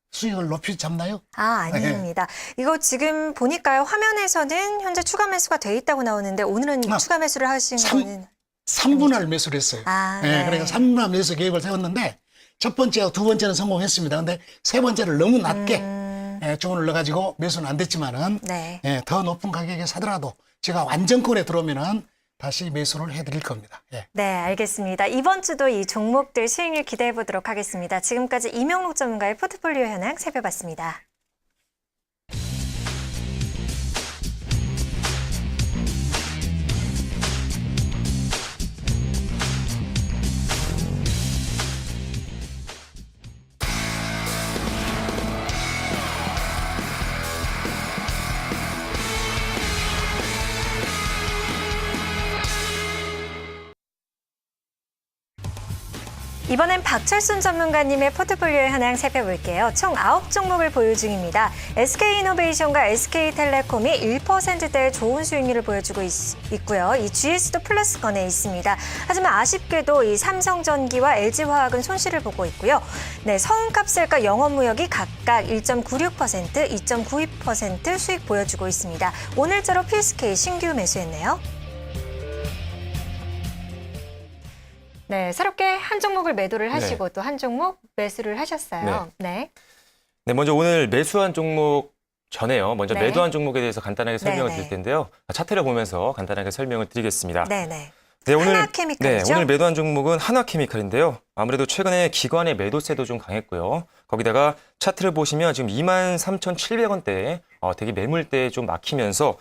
수익을 높이 잡나요? 아닙니다. 이거 지금 보니까요, 화면에서는 현재 추가 매수가 돼 있다고 나오는데, 오늘은 추가 매수를 하신 거는 3분할 매수를 했어요. 네. 그러니까 3분할 매수 계획을 세웠는데, 첫 번째와 두 번째는 성공했습니다. 근데 세 번째를 너무 낮게 주문을 넣어가지고 매수는 안 됐지만은, 네. 더 높은 가격에 사더라도 제가 완전권에 들어오면은 다시 매수를 해드릴 겁니다. 네, 알겠습니다. 이번 주도 이 종목들 수익률 기대해 보도록 하겠습니다. 지금까지 이명록 전문가의 포트폴리오 현황 살펴봤습니다. 이번엔 박철순 전문가님의 포트폴리오 현황 살펴볼게요. 총 9종목을 보유 중입니다. SK이노베이션과 SK텔레콤이 1%대의 좋은 수익률을 보여주고 있고요. 이 GS도 플러스권에 있습니다. 하지만 아쉽게도 이 삼성전기와 LG화학은 손실을 보고 있고요. 네, 성은캅셀과 영업무역이 각각 1.96%, 2.92% 수익 보여주고 있습니다. 오늘자로 PSK 신규 매수했네요. 네, 새롭게 한 종목을 매도를 하시고 또 한 종목 매수를 하셨어요. 네. 네, 먼저 오늘 매수한 종목 전에요. 먼저 네. 매도한 종목에 대해서 간단하게 설명을 네, 드릴 텐데요. 차트를 보면서 간단하게 설명을 드리겠습니다. 네네. 네, 오늘 하나케미칼이죠? 오늘 매도한 종목은 하나케미칼인데요. 아무래도 최근에 기관의 매도세도 좀 강했고요. 거기다가 차트를 보시면 지금 23,700원대에 되게 매물대에 좀 막히면서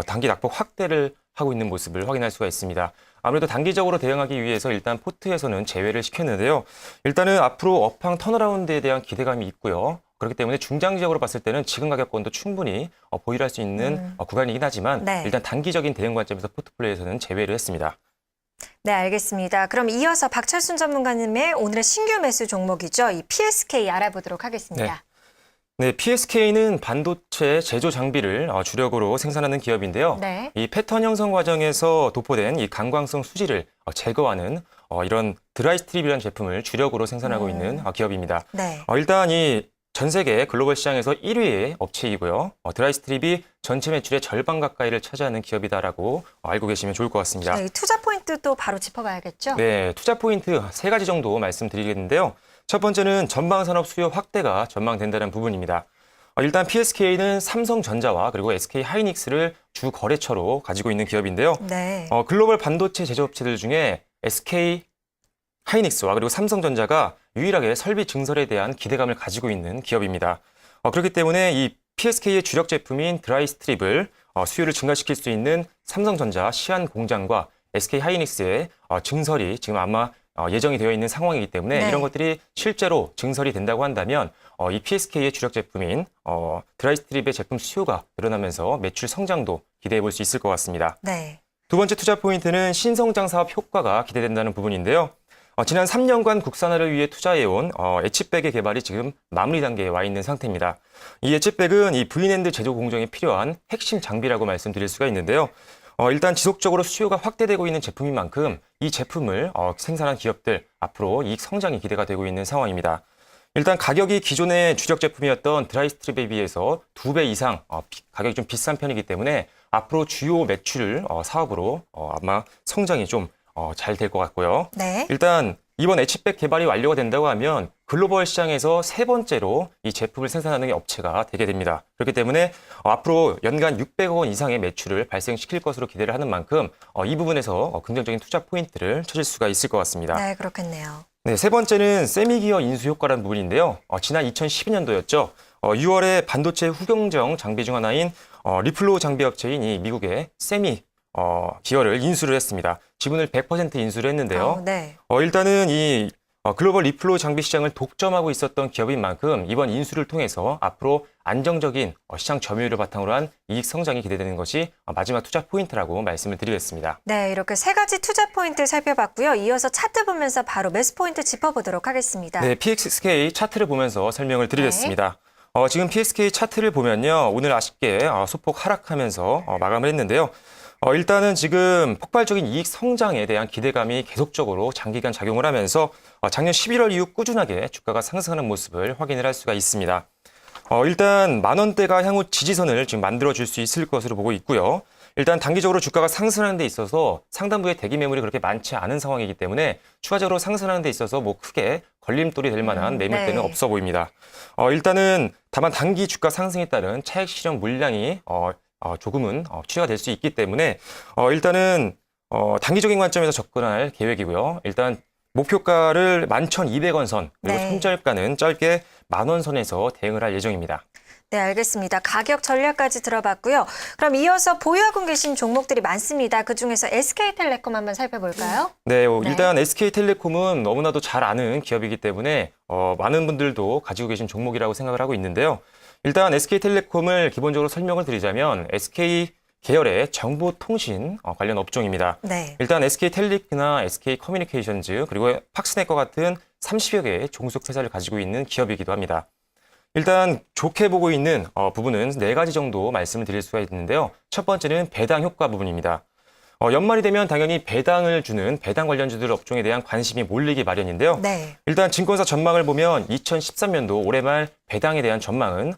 단기 낙폭 확대를 하고 있는 모습을 확인할 수가 있습니다. 아무래도 단기적으로 대응하기 위해서 일단 포트에서는 제외를 시켰는데요. 일단은 앞으로 업황 턴어라운드에 대한 기대감이 있고요. 그렇기 때문에 중장기적으로 봤을 때는 지금 가격권도 충분히 보유할 수 있는 구간이긴 하지만 네. 일단 단기적인 대응 관점에서 포트폴리오에서는 제외를 했습니다. 네, 알겠습니다. 그럼 이어서 박철순 전문가님의 오늘의 신규 매수 종목이죠. 이 PSK 알아보도록 하겠습니다. 네, PSK는 반도체 제조 장비를 주력으로 생산하는 기업인데요. 네. 이 패턴 형성 과정에서 도포된 이 강광성 수지를 제거하는 이런 드라이 스트립이라는 제품을 주력으로 생산하고 있는 기업입니다. 네. 일단 이 전 세계 글로벌 시장에서 1위의 업체이고요. 드라이 스트립이 전체 매출의 절반 가까이를 차지하는 기업이다라고 알고 계시면 좋을 것 같습니다. 네, 투자 포인트도 바로 짚어봐야겠죠? 네, 투자 포인트 3가지 정도 말씀드리겠는데요. 첫 번째는 전방산업 수요 확대가 전망된다는 부분입니다. 일단 PSK는 삼성전자와 그리고 SK하이닉스를 주 거래처로 가지고 있는 기업인데요. 네. 글로벌 반도체 제조업체들 중에 SK하이닉스와 그리고 삼성전자가 유일하게 설비 증설에 대한 기대감을 가지고 있는 기업입니다. 그렇기 때문에 이 PSK의 주력 제품인 드라이 스트립을 수요를 증가시킬 수 있는 삼성전자 시안 공장과 SK하이닉스의 증설이 지금 아마 예정이 되어 있는 상황이기 때문에 네. 이런 것들이 실제로 증설이 된다고 한다면 이 PSK의 주력 제품인 드라이스트립의 제품 수요가 늘어나면서 매출 성장도 기대해 볼 수 있을 것 같습니다. 네. 두 번째 투자 포인트는 신성장 사업 효과가 기대된다는 부분인데요. 지난 3년간 국산화를 위해 투자해온 엣지백의 개발이 지금 마무리 단계에 와 있는 상태입니다. 이 엣지백은 이 V낸드 제조 공정에 필요한 핵심 장비라고 말씀드릴 수가 있는데요. 일단 지속적으로 수요가 확대되고 있는 제품인 만큼 이 제품을 생산한 기업들 앞으로 이익 성장이 기대가 되고 있는 상황입니다. 일단 가격이 기존의 주력 제품이었던 드라이스트립에 비해서 2배 이상 가격이 좀 비싼 편이기 때문에 앞으로 주요 매출 사업으로 아마 성장이 좀 잘 될 것 같고요. 네. 일단 이번 엣지백 개발이 완료가 된다고 하면 글로벌 시장에서 세 번째로 이 제품을 생산하는 업체가 되게 됩니다. 그렇기 때문에 앞으로 연간 600억 원 이상의 매출을 발생시킬 것으로 기대를 하는 만큼 이 부분에서 긍정적인 투자 포인트를 찾을 수가 있을 것 같습니다. 네, 그렇겠네요. 네, 세 번째는 세미기어 인수 효과라는 부분인데요. 지난 2012년도였죠. 6월에 반도체 후경정 장비 중 하나인 리플로 장비 업체인 이 미국의 세미 기어를 인수를 했습니다. 지분을 100% 인수를 했는데요. 네. 일단은 이 글로벌 리플로 장비 시장을 독점하고 있었던 기업인 만큼 이번 인수를 통해서 앞으로 안정적인 시장 점유율을 바탕으로 한 이익 성장이 기대되는 것이 마지막 투자 포인트라고 말씀을 드리겠습니다. 네, 이렇게 세 가지 투자 포인트 살펴봤고요. 이어서 차트 보면서 바로 매수 포인트 짚어보도록 하겠습니다. 네, PSK 차트를 보면서 설명을 드리겠습니다. 지금 PSK 차트를 보면요. 오늘 아쉽게 소폭 하락하면서 마감을 했는데요. 일단은 지금 폭발적인 이익 성장에 대한 기대감이 계속적으로 장기간 작용을 하면서 작년 11월 이후 꾸준하게 주가가 상승하는 모습을 확인을 할 수가 있습니다. 일단 10,000원대가 향후 지지선을 지금 만들어줄 수 있을 것으로 보고 있고요. 일단 단기적으로 주가가 상승하는 데 있어서 상단부에 대기 매물이 그렇게 많지 않은 상황이기 때문에 추가적으로 상승하는 데 있어서 뭐 크게 걸림돌이 될 만한 매물대는 네. 없어 보입니다. 일단은 다만 단기 주가 상승에 따른 차익 실현 물량이 조금은 취하가 될 수 있기 때문에 일단은 단기적인 관점에서 접근할 계획이고요. 일단 목표가를 11,200원 선 그리고 네. 손절가는 짧게 10,000원 선에서 대응을 할 예정입니다. 네, 알겠습니다. 가격 전략까지 들어봤고요. 그럼 이어서 보유하고 계신 종목들이 많습니다. 그중에서 SK텔레콤 한번 살펴볼까요? 네, 일단 SK텔레콤은 너무나도 잘 아는 기업이기 때문에 많은 분들도 가지고 계신 종목이라고 생각을 하고 있는데요. 일단 SK텔레콤을 기본적으로 설명을 드리자면 SK 계열의 정보통신 관련 업종입니다. 네. 일단 SK텔리크나 SK커뮤니케이션즈 그리고 팍스넷과 같은 30여 개의 종속 회사를 가지고 있는 기업이기도 합니다. 일단 좋게 보고 있는 부분은 4가지 정도 말씀을 드릴 수가 있는데요. 첫 번째는 배당 효과 부분입니다. 연말이 되면 당연히 배당을 주는 배당 관련주들 업종에 대한 관심이 몰리기 마련인데요. 네. 일단 증권사 전망을 보면 2013년도 올해 말 배당에 대한 전망은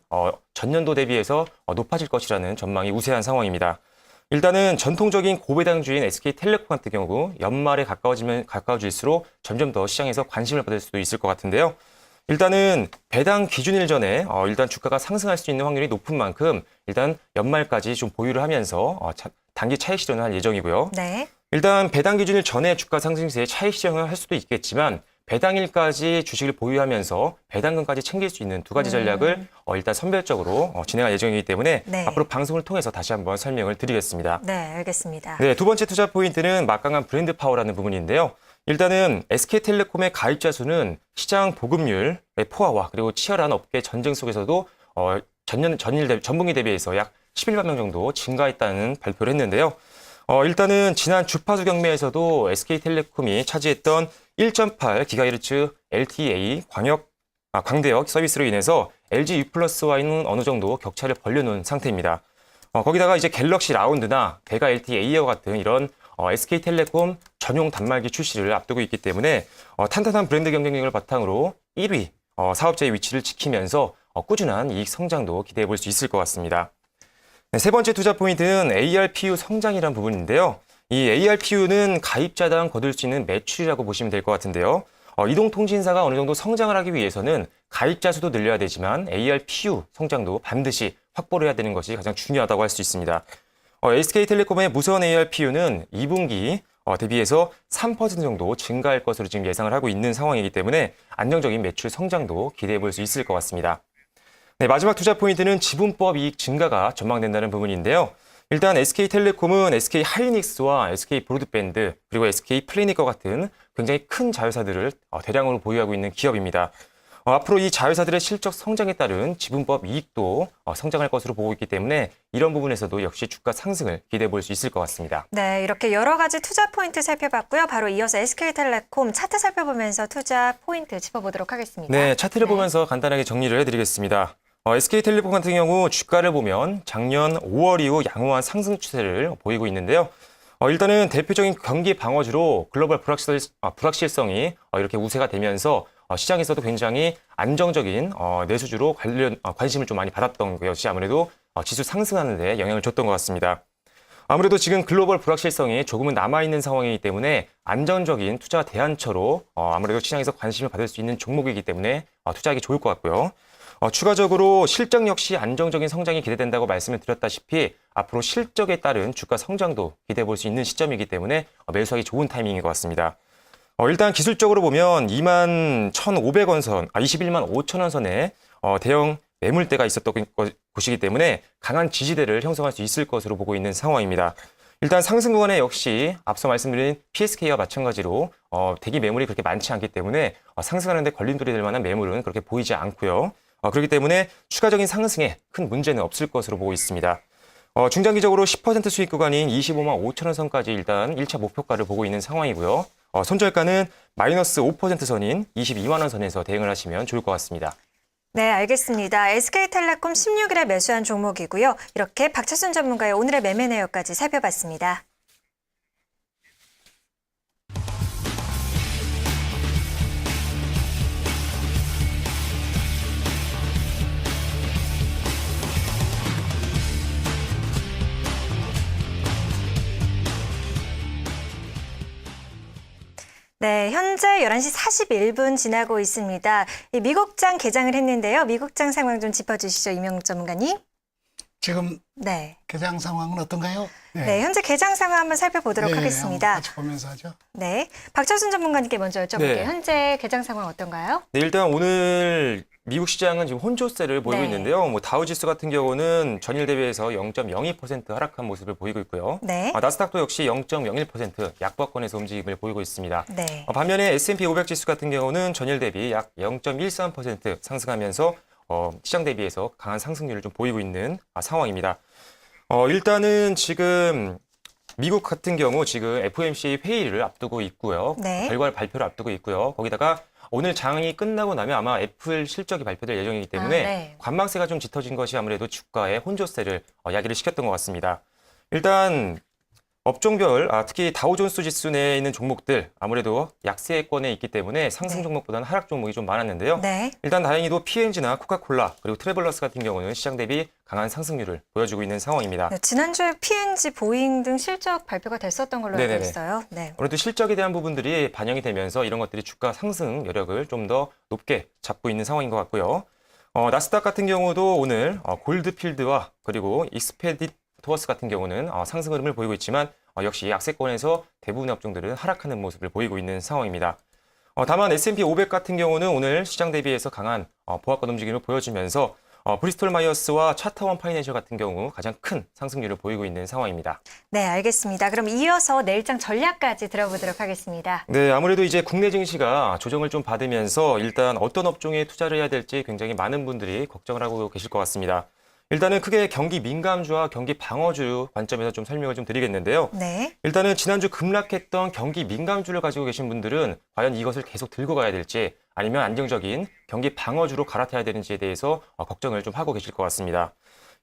전년도 대비해서 높아질 것이라는 전망이 우세한 상황입니다. 일단은 전통적인 고배당주인 SK텔레콤 같은 경우 연말에 가까워질수록 점점 더 시장에서 관심을 받을 수도 있을 것 같은데요. 일단은 배당 기준일 전에 일단 주가가 상승할 수 있는 확률이 높은 만큼 일단 연말까지 좀 보유를 하면서 단기 차익 실현을 할 예정이고요. 네. 일단 배당 기준일 전에 주가 상승세에 차익 실현을 할 수도 있겠지만 배당일까지 주식을 보유하면서 배당금까지 챙길 수 있는 2가지 전략을 일단 선별적으로 진행할 예정이기 때문에 네. 앞으로 방송을 통해서 다시 한번 설명을 드리겠습니다. 네, 알겠습니다. 네, 두 번째 투자 포인트는 막강한 브랜드 파워라는 부분인데요. 일단은 SK텔레콤의 가입자 수는 시장 보급률의 포화와 그리고 치열한 업계 전쟁 속에서도 전분기 대비해서 약 11만 명 정도 증가했다는 발표를 했는데요. 일단은 지난 주파수 경매에서도 SK텔레콤이 차지했던 1.8GHz LTE 광대역 서비스로 인해서 LG U+와는 어느 정도 격차를 벌려놓은 상태입니다. 거기다가 이제 갤럭시 라운드나 베가 LTE-A와 같은 이런 SK텔레콤 전용 단말기 출시를 앞두고 있기 때문에 탄탄한 브랜드 경쟁력을 바탕으로 1위 사업자의 위치를 지키면서 꾸준한 이익 성장도 기대해 볼 수 있을 것 같습니다. 네, 세 번째 투자 포인트는 ARPU 성장이라는 부분인데요. 이 ARPU는 가입자당 거둘 수 있는 매출이라고 보시면 될 것 같은데요. 이동통신사가 어느 정도 성장을 하기 위해서는 가입자 수도 늘려야 되지만 ARPU 성장도 반드시 확보를 해야 되는 것이 가장 중요하다고 할 수 있습니다. SK텔레콤의 무선 ARPU는 2분기 대비해서 3% 정도 증가할 것으로 지금 예상을 하고 있는 상황이기 때문에 안정적인 매출 성장도 기대해 볼 수 있을 것 같습니다. 네, 마지막 투자 포인트는 지분법 이익 증가가 전망된다는 부분인데요. 일단 SK텔레콤은 SK 하이닉스와 SK 브로드밴드 그리고 SK 플래닛과 같은 굉장히 큰 자회사들을 대량으로 보유하고 있는 기업입니다. 앞으로 이 자회사들의 실적 성장에 따른 지분법 이익도 성장할 것으로 보고 있기 때문에 이런 부분에서도 역시 주가 상승을 기대해 볼 수 있을 것 같습니다. 네, 이렇게 여러 가지 투자 포인트 살펴봤고요. 바로 이어서 SK텔레콤 차트 살펴보면서 투자 포인트 짚어보도록 하겠습니다. 네, 차트를 보면서 간단하게 정리를 해드리겠습니다. SK텔레콤 같은 경우 주가를 보면 작년 5월 이후 양호한 상승 추세를 보이고 있는데요. 일단은 대표적인 경기 방어주로 글로벌 불확실성이 이렇게 우세가 되면서 시장에서도 굉장히 안정적인 내수주로 관심을 좀 많이 받았던 것이 아무래도 지수 상승하는 데 영향을 줬던 것 같습니다. 아무래도 지금 글로벌 불확실성이 조금은 남아있는 상황이기 때문에 안정적인 투자 대안처로 아무래도 시장에서 관심을 받을 수 있는 종목이기 때문에 투자하기 좋을 것 같고요. 추가적으로 실적 역시 안정적인 성장이 기대된다고 말씀을 드렸다시피 앞으로 실적에 따른 주가 성장도 기대해 볼 수 있는 시점이기 때문에 매수하기 좋은 타이밍인 것 같습니다. 일단 기술적으로 보면 21,500원 선, 21만 5천 원 선에 대형 매물대가 있었던 곳이기 때문에 강한 지지대를 형성할 수 있을 것으로 보고 있는 상황입니다. 일단 상승 구간에 역시 앞서 말씀드린 PSK와 마찬가지로 대기 매물이 그렇게 많지 않기 때문에 상승하는 데 걸림돌이 될 만한 매물은 그렇게 보이지 않고요. 그렇기 때문에 추가적인 상승에 큰 문제는 없을 것으로 보고 있습니다. 중장기적으로 10% 수익 구간인 25만 5천 원 선까지 일단 1차 목표가를 보고 있는 상황이고요. 손절가는 마이너스 5% 선인 22만 원 선에서 대응을 하시면 좋을 것 같습니다. 네, 알겠습니다. SK텔레콤 16일에 매수한 종목이고요. 이렇게 박철순 전문가의 오늘의 매매 내역까지 살펴봤습니다. 네, 현재 11시 41분 지나고 있습니다. 이 미국장 개장을 했는데요. 미국장 상황 좀 짚어주시죠, 이명욱 전문가님. 지금 네. 개장 상황은 어떤가요? 네, 현재 개장 상황 한번 살펴보도록 하겠습니다. 같이 보면서 하죠. 네, 박철순 전문가님께 먼저 여쭤볼게요. 네. 현재 개장 상황 어떤가요? 네, 일단 오늘 미국 시장은 지금 혼조세를 보이고 네. 있는데요. 다우지수 같은 경우는 전일 대비해서 0.02% 하락한 모습을 보이고 있고요. 네. 나스닥도 역시 0.01% 약보권에서 움직임을 보이고 있습니다. 네. 반면에 S&P 500 지수 같은 경우는 전일 대비 약 0.13% 상승하면서 시장 대비해서 강한 상승률을 좀 보이고 있는 상황입니다. 일단은 지금 미국 같은 경우 지금 FOMC 회의를 앞두고 있고요. 네. 결과를 발표를 앞두고 있고요. 거기다가 오늘 장이 끝나고 나면 아마 애플 실적이 발표될 예정이기 때문에 네. 관망세가 좀 짙어진 것이 아무래도 주가에 혼조세를 야기를 시켰던 것 같습니다. 일단 업종별, 특히 다우존스 지수 내에 있는 종목들 아무래도 약세권에 있기 때문에 상승 네. 종목보다는 하락 종목이 좀 많았는데요. 네. 일단 다행히도 P&G나 코카콜라 그리고 트래블러스 같은 경우는 시장 대비 강한 상승률을 보여주고 있는 상황입니다. 네, 지난주에 P&G, 보잉 등 실적 발표가 됐었던 걸로 알고 네네네. 있어요. 네. 아무래도 실적에 대한 부분들이 반영이 되면서 이런 것들이 주가 상승 여력을 좀 더 높게 잡고 있는 상황인 것 같고요. 나스닥 같은 경우도 오늘 골드필드와 그리고 익스페디토어스 같은 경우는 상승 흐름을 보이고 있지만 역시 약세권에서 대부분의 업종들은 하락하는 모습을 보이고 있는 상황입니다. 다만 S&P 500 같은 경우는 오늘 시장 대비해서 강한 보합권 움직임을 보여주면서 브리스톨 마이어스와 차타원 파이낸셜 같은 경우 가장 큰 상승률을 보이고 있는 상황입니다. 네, 알겠습니다. 그럼 이어서 내일장 전략까지 들어보도록 하겠습니다. 네, 아무래도 이제 국내 증시가 조정을 좀 받으면서 일단 어떤 업종에 투자를 해야 될지 굉장히 많은 분들이 걱정을 하고 계실 것 같습니다. 일단은 크게 경기 민감주와 경기 방어주 관점에서 좀 설명을 좀 드리겠는데요. 네. 일단은 지난주 급락했던 경기 민감주를 가지고 계신 분들은 과연 이것을 계속 들고 가야 될지 아니면 안정적인 경기 방어주로 갈아타야 되는지에 대해서 걱정을 좀 하고 계실 것 같습니다.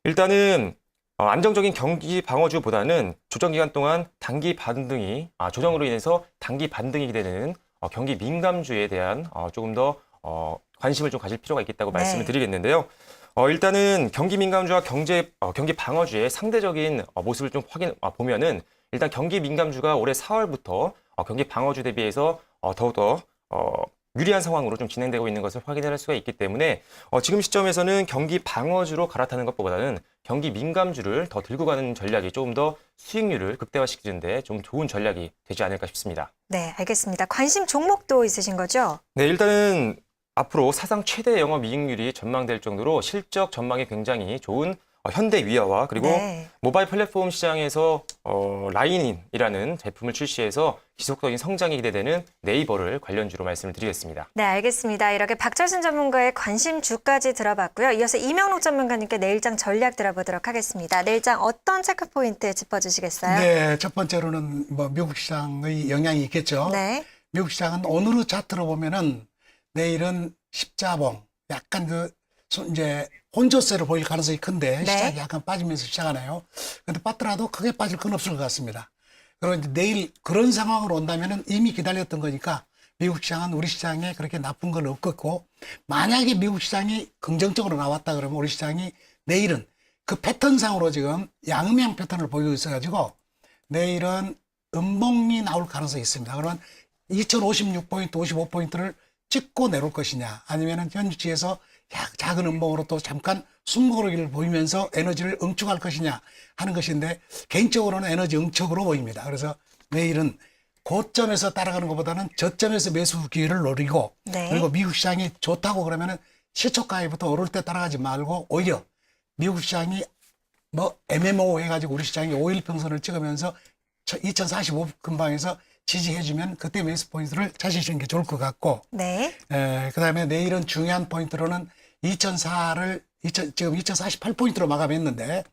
일단은 안정적인 경기 방어주보다는 조정 기간 동안 단기 반등이 조정으로 인해서 단기 반등이 되는 경기 민감주에 대한 조금 더 관심을 좀 가질 필요가 있겠다고 말씀을 드리겠는데요. 일단은 경기 민감주와 경기 방어주의 상대적인 모습을 좀 보면은 일단 경기 민감주가 올해 4월부터 경기 방어주 대비해서 더욱더 유리한 상황으로 좀 진행되고 있는 것을 확인할 수가 있기 때문에 지금 시점에서는 경기 방어주로 갈아타는 것보다는 경기 민감주를 더 들고 가는 전략이 조금 더 수익률을 극대화시키는데 좀 좋은 전략이 되지 않을까 싶습니다. 네, 알겠습니다. 관심 종목도 있으신 거죠? 네, 일단은 앞으로 사상 최대 영업이익률이 전망될 정도로 실적 전망이 굉장히 좋은 현대위아와 그리고 네. 모바일 플랫폼 시장에서 라인인이라는 제품을 출시해서 지속적인 성장이 기대되는 네이버를 관련주로 말씀을 드리겠습니다. 네, 알겠습니다. 이렇게 박철순 전문가의 관심주까지 들어봤고요. 이어서 이명록 전문가님께 내일장 전략 들어보도록 하겠습니다. 내일장 어떤 체크 포인트 짚어주시겠어요? 네, 첫 번째로는 뭐 미국 시장의 영향이 있겠죠. 네. 미국 시장은 오늘의 차트로 보면은 내일은 십자봉, 약간 이제 혼조세를 보일 가능성이 큰데 네. 시장이 약간 빠지면서 시작하나요? 근데 빠더라도 크게 빠질 건 없을 것 같습니다. 그리고 이제 내일 그런 상황으로 온다면은 이미 기다렸던 거니까 미국 시장은 우리 시장에 그렇게 나쁜 건 없겠고, 만약에 미국 시장이 긍정적으로 나왔다 그러면 우리 시장이 내일은 그 패턴상으로 지금 양음양 패턴을 보이고 있어가지고 내일은 음봉이 나올 가능성이 있습니다. 그러면 2056포인트, 55포인트를 찍고 내려올 것이냐, 아니면은 현지에서 작은 음봉으로 또 잠깐 숨고르기를 보이면서 에너지를 응축할 것이냐 하는 것인데, 개인적으로는 에너지 응축으로 보입니다. 그래서 내일은 고점에서 따라가는 것보다는 저점에서 매수 기회를 노리고, 네. 그리고 미국 시장이 좋다고 그러면은 시초가에부터 오를 때 따라가지 말고 오히려 미국 시장이 뭐 MMO 해가지고 우리 시장이 5일 평선을 찍으면서 2045 근방에서 지지해주면 그때 매수 포인트를 찾으시는 게 좋을 것 같고, 네. 그 다음에 내일은 중요한 포인트로는 2004를 지금 2048포인트로 마감했는데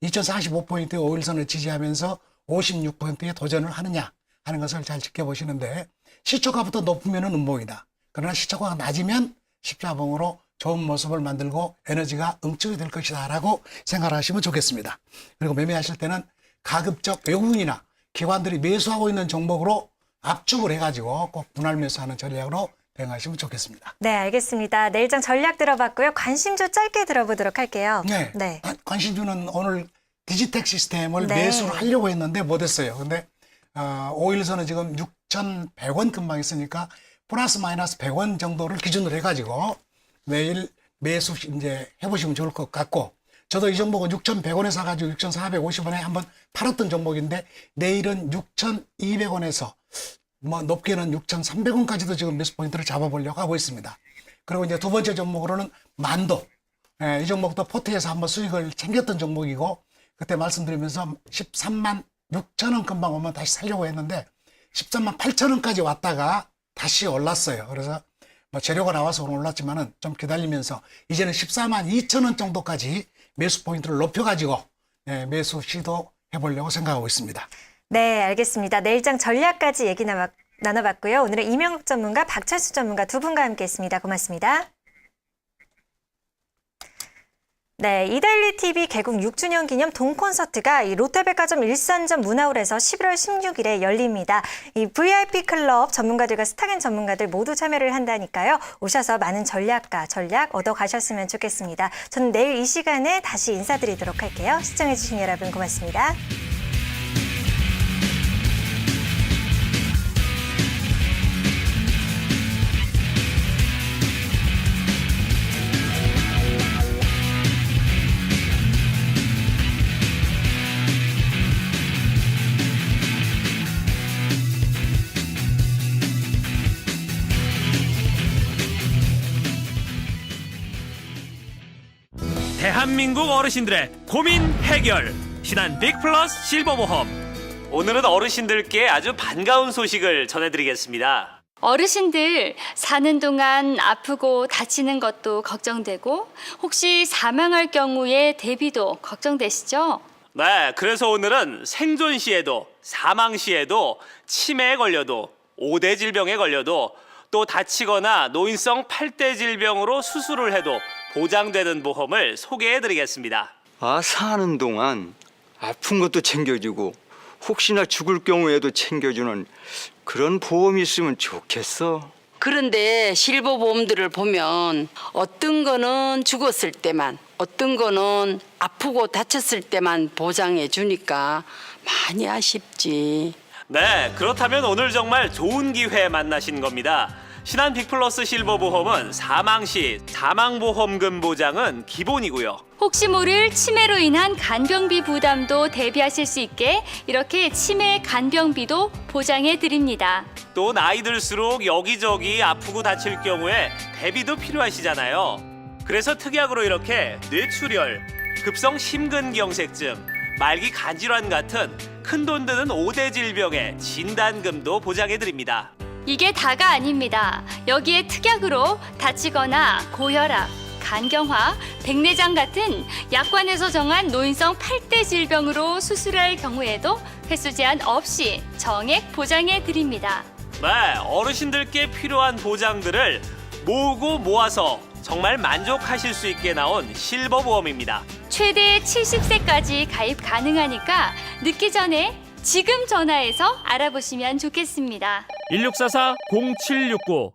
2045포인트의 5일선을 지지하면서 56포인트에 도전을 하느냐 하는 것을 잘 지켜보시는데, 시초가부터 높으면 음봉이다. 그러나 시초가가 낮으면 십자봉으로 좋은 모습을 만들고 에너지가 응축이 될 것이다 라고 생각하시면 좋겠습니다. 그리고 매매하실 때는 가급적 외국인이나 기관들이 매수하고 있는 종목으로 압축을 해가지고 꼭 분할 매수하는 전략으로 대응하시면 좋겠습니다. 네, 알겠습니다. 내일장 전략 들어봤고요. 관심주 짧게 들어보도록 할게요. 네. 네. 관심주는 오늘 디지텍 시스템을 네. 매수를 하려고 했는데 못했어요. 근데 5일선은 지금 6,100원 근방 있으니까 플러스 마이너스 100원 정도를 기준으로 해가지고 내일 매수 이제 해보시면 좋을 것 같고, 저도 이 종목은 6,100원에 사가지고 6,450원에 한번 팔았던 종목인데 내일은 6,200원에서 뭐 높게는 6,300원까지도 지금 매수 포인트를 잡아보려고 하고 있습니다. 그리고 이제 두 번째 종목으로는 만도. 이 종목도 포트에서 한번 수익을 챙겼던 종목이고, 그때 말씀드리면서 13만 6천원 근방 오면 다시 살려고 했는데 13만 8천원까지 왔다가 다시 올랐어요. 그래서 뭐 재료가 나와서 오늘 올랐지만은 좀 기다리면서 이제는 14만 2천원 정도까지 매수 포인트를 높여가지고 매수 시도해 보려고 생각하고 있습니다. 네, 알겠습니다. 내일장 전략까지 얘기 나눠봤고요. 오늘은 이명록 전문가, 박철수 전문가 두 분과 함께했습니다. 고맙습니다. 네, 이데일리 TV 개국 6주년 기념 동콘서트가 이 롯데백화점 일산점 문화홀에서 11월 16일에 열립니다. 이 VIP 클럽 전문가들과 스타겐 전문가들 모두 참여를 한다니까요. 오셔서 많은 전략 얻어 가셨으면 좋겠습니다. 저는 내일 이 시간에 다시 인사드리도록 할게요. 시청해주신 여러분 고맙습니다. 대한민국 어르신들의 고민 해결, 신한 빅플러스 실버보험. 오늘은 어르신들께 아주 반가운 소식을 전해드리겠습니다. 어르신들 사는 동안 아프고 다치는 것도 걱정되고 혹시 사망할 경우에 대비도 걱정되시죠? 네, 그래서 오늘은 생존 시에도 사망 시에도 치매에 걸려도 5대 질병에 걸려도 또 다치거나 노인성 8대 질병으로 수술을 해도 보장되는 보험을 소개해드리겠습니다. 사는 동안 아픈 것도 챙겨주고 혹시나 죽을 경우에도 챙겨주는 그런 보험이 있으면 좋겠어. 그런데 실버보험들을 보면 어떤 거는 죽었을 때만, 어떤 거는 아프고 다쳤을 때만 보장해 주니까 많이 아쉽지. 네, 그렇다면 오늘 정말 좋은 기회에 만나신 겁니다. 신한 빅플러스 실버보험은 사망 시 사망보험금 보장은 기본이고요. 혹시 모를 치매로 인한 간병비 부담도 대비하실 수 있게 이렇게 치매 간병비도 보장해 드립니다. 또 나이 들수록 여기저기 아프고 다칠 경우에 대비도 필요하시잖아요. 그래서 특약으로 이렇게 뇌출혈, 급성 심근경색증, 말기 간질환 같은 큰돈 드는 5대 질병의 진단금도 보장해드립니다. 이게 다가 아닙니다. 여기에 특약으로 다치거나 고혈압, 간경화, 백내장 같은 약관에서 정한 노인성 8대 질병으로 수술할 경우에도 횟수 제한 없이 정액 보장해 드립니다. 네, 어르신들께 필요한 보장들을 모으고 모아서 정말 만족하실 수 있게 나온 실버 보험입니다. 최대 70세까지 가입 가능하니까 늦기 전에 지금 전화해서 알아보시면 좋겠습니다. 1644-0769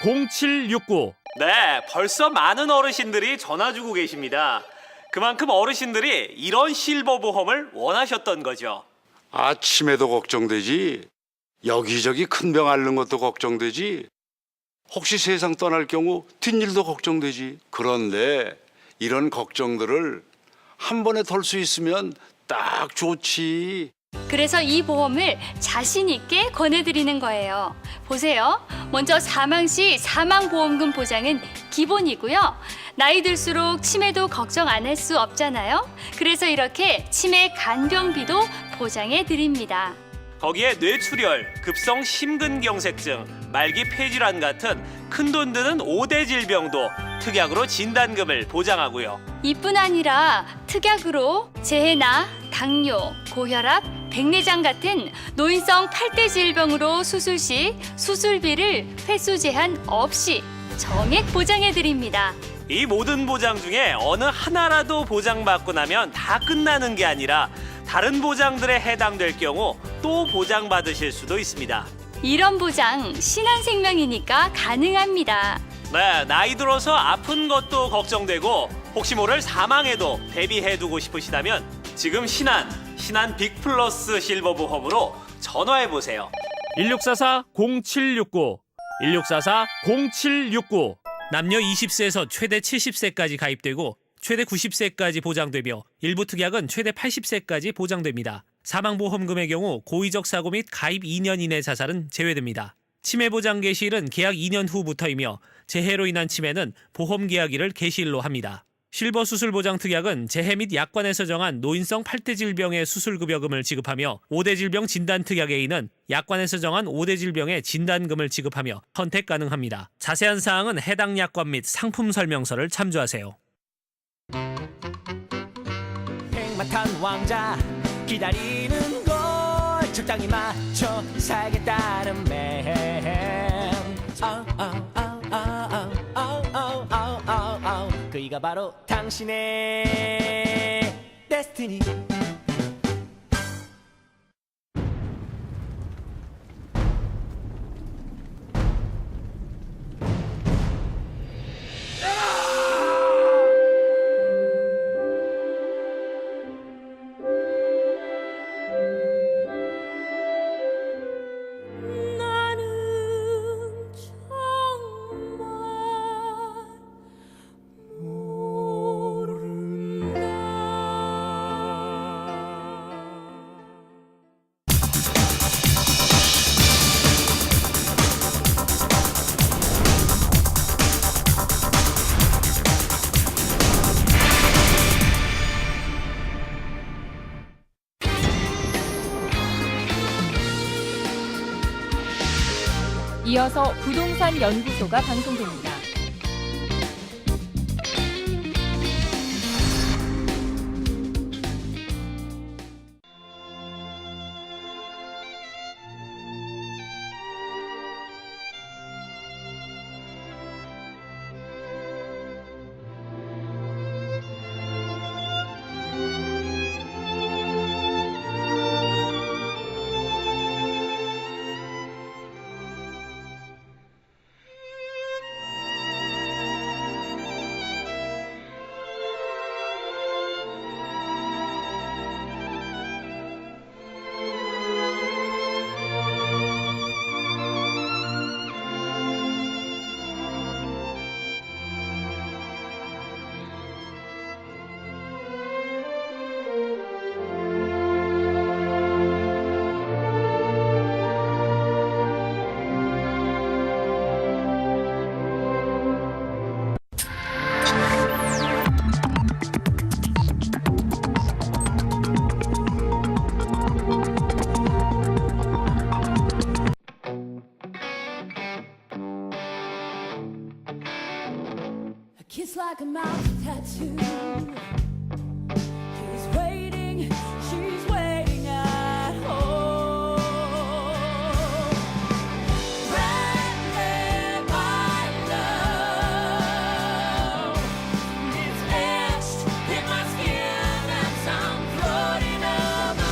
1644-0769 네, 벌써 많은 어르신들이 전화 주고 계십니다. 그만큼 어르신들이 이런 실버 보험을 원하셨던 거죠. 아침에도 걱정되지, 여기저기 큰 병 앓는 것도 걱정되지, 혹시 세상 떠날 경우 뒷일도 걱정되지. 그런데 이런 걱정들을 한 번에 덜 수 있으면 딱 좋지. 그래서 이 보험을 자신 있게 권해드리는 거예요. 보세요. 먼저 사망 시 사망보험금 보장은 기본이고요. 나이 들수록 치매도 걱정 안 할 수 없잖아요. 그래서 이렇게 치매 간병비도 보장해드립니다. 거기에 뇌출혈, 급성 심근경색증, 말기 폐질환 같은 큰돈 드는 5대 질병도 특약으로 진단금을 보장하고요. 이뿐 아니라 특약으로 재해나 당뇨, 고혈압, 백내장 같은 노인성 8대 질병으로 수술 시 수술비를 횟수 제한 없이 정액 보장해드립니다. 이 모든 보장 중에 어느 하나라도 보장받고 나면 다 끝나는 게 아니라 다른 보장들에 해당될 경우 또 보장받으실 수도 있습니다. 이런 보장 신한생명이니까 가능합니다. 네, 나이 들어서 아픈 것도 걱정되고 혹시 모를 사망에도 대비해두고 싶으시다면 지금 신한 빅플러스 실버 보험으로 전화해보세요. 1644-0769 1644-0769 남녀 20세에서 최대 70세까지 가입되고 최대 90세까지 보장되며 일부 특약은 최대 80세까지 보장됩니다. 사망보험금의 경우 고의적 사고 및 가입 2년 이내 자살은 제외됩니다. 치매보장 개시일은 계약 2년 후부터이며 재해로 인한 치매는 보험계약일을 개시일로 합니다. 실버 수술보장 특약은 재해 및 약관에서 정한 노인성 8대 질병의 수술급여금을 지급하며 5대 질병 진단특약 A는 약관에서 정한 5대 질병의 진단금을 지급하며 선택 가능합니다. 자세한 사항은 해당 약관 및 상품 설명서를 참조하세요. 백마탄 왕자 기다리는 걸 적당히 맞춰 살겠다는 맨 그이가 바로 당신의 데스티니. 이어서 부동산 연구소가 방송됩니다. kiss like a mouth tattoo. He's waiting, she's waiting at home. Bradley, my love, it's etched in my skin as I'm floating on the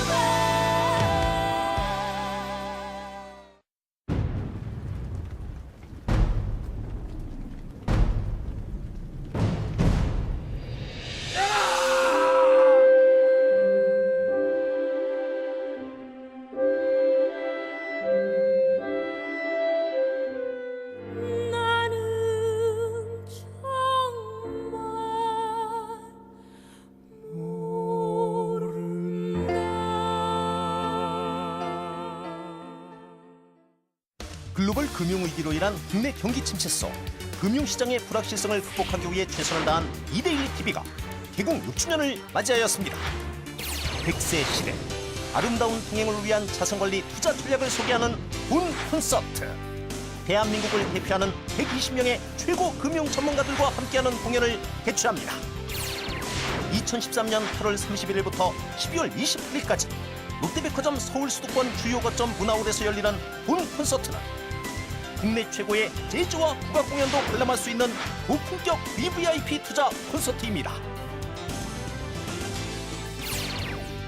글로벌 금융위기로 인한 국내 경기 침체 속 금융시장의 불확실성을 극복하기 위해 최선을 다한 이데일리 TV가 개국 6주년을 맞이하였습니다. 100세 시대 아름다운 통행을 위한 자산관리 투자 전략을 소개하는 본 콘서트. 대한민국을 대표하는 120명의 최고 금융 전문가들과 함께하는 공연을 개최합니다. 2013년 8월 31일부터 12월 28일까지 롯데백화점 서울 수도권 주요 거점 문화홀에서 열리는 본 콘서트는 국내 최고의 재즈와 국악 공연도 관람할 수 있는 고품격 VVIP 투자 콘서트입니다.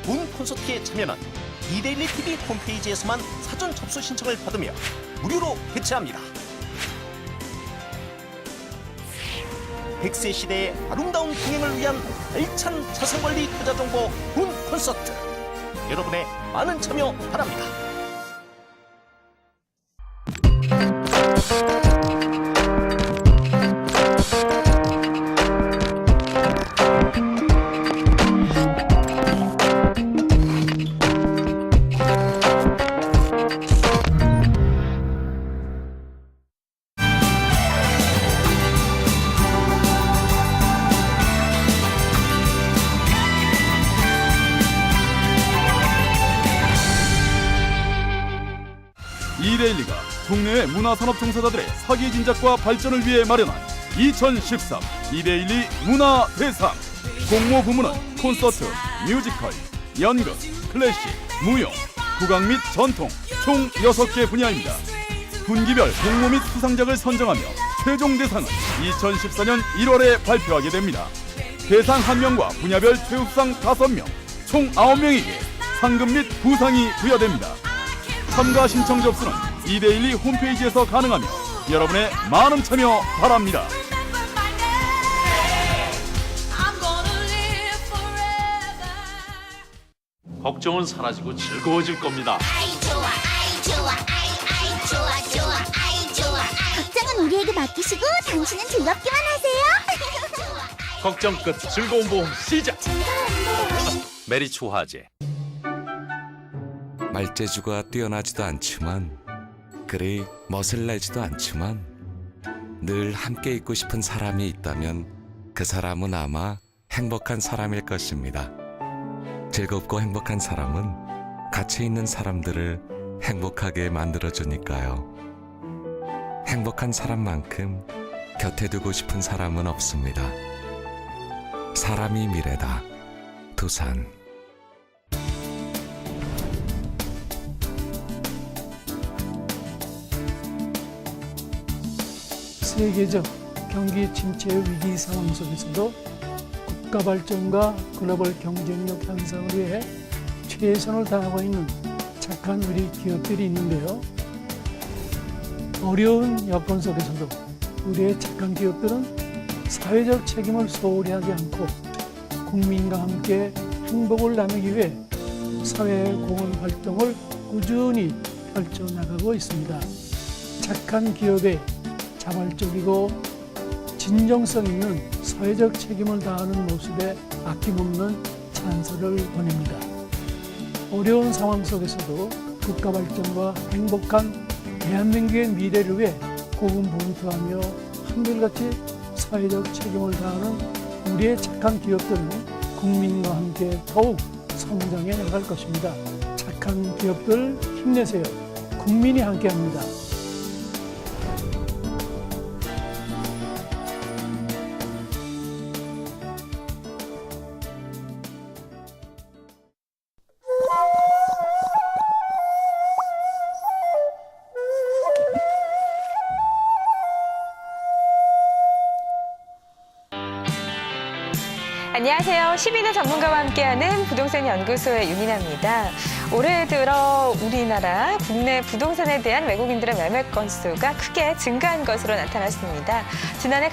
본 콘서트에 참여는 이데일리 TV 홈페이지에서만 사전 접수 신청을 받으며 무료로 개최합니다. 100세 시대의 아름다운 통행을 위한 알찬 자산관리 투자 정보 본 콘서트. 여러분의 많은 참여 바랍니다. 이데일리가 국내외 문화산업 종사자들의 사기 진작과 발전을 위해 마련한 2013 이데일리 문화대상. 공모 부문은 콘서트, 뮤지컬, 연극, 클래식, 무용, 국악 및 전통 총 6개 분야입니다. 분기별 공모 및 수상작을 선정하며 최종 대상은 2014년 1월에 발표하게 됩니다. 대상 1명과 분야별 최우수상 5명, 총 9명에게 상금 및 부상이 부여됩니다. 참가 신청 접수는 이데일리 홈페이지에서 가능하며 여러분의 많은 참여 바랍니다. 걱정은 사라지고 즐거워질 겁니다. 걱정은 우리에게 맡기시고 당신은 즐겁기만 하세요. 걱정 끝 즐거운 보험 시작. 메리츠 화재. 말재주가 뛰어나지도 않지만 그리 멋을 내지도 않지만 늘 함께 있고 싶은 사람이 있다면 그 사람은 아마 행복한 사람일 것입니다. 즐겁고 행복한 사람은 같이 있는 사람들을 행복하게 만들어주니까요. 행복한 사람만큼 곁에 두고 싶은 사람은 없습니다. 사람이 미래다. 두산. 세계적 경기 침체 위기 상황 속에서도 국가 발전과 글로벌 경쟁력 향상을 위해 최선을 다하고 있는 착한 우리 기업들이 있는데요. 어려운 여건 속에서도 우리의 착한 기업들은 사회적 책임을 소홀히 하지 않고 국민과 함께 행복을 나누기 위해 사회 공헌 활동을 꾸준히 펼쳐나가고 있습니다. 착한 기업의 자발적이고 진정성 있는 사회적 책임을 다하는 모습에 아낌없는 찬사를 보냅니다. 어려운 상황 속에서도 국가 발전과 행복한 대한민국의 미래를 위해 고군분투하며 한결같이 사회적 책임을 다하는 우리의 착한 기업들은 국민과 함께 더욱 성장해 나갈 것입니다. 착한 기업들 힘내세요. 국민이 함께합니다. 안녕하세요. 12대 전문가와 함께하는 부동산 연구소의 윤이나입니다. 올해 들어 우리나라 국내 부동산에 대한 외국인들의 매매 건수가 크게 증가한 것으로 나타났습니다. 지난해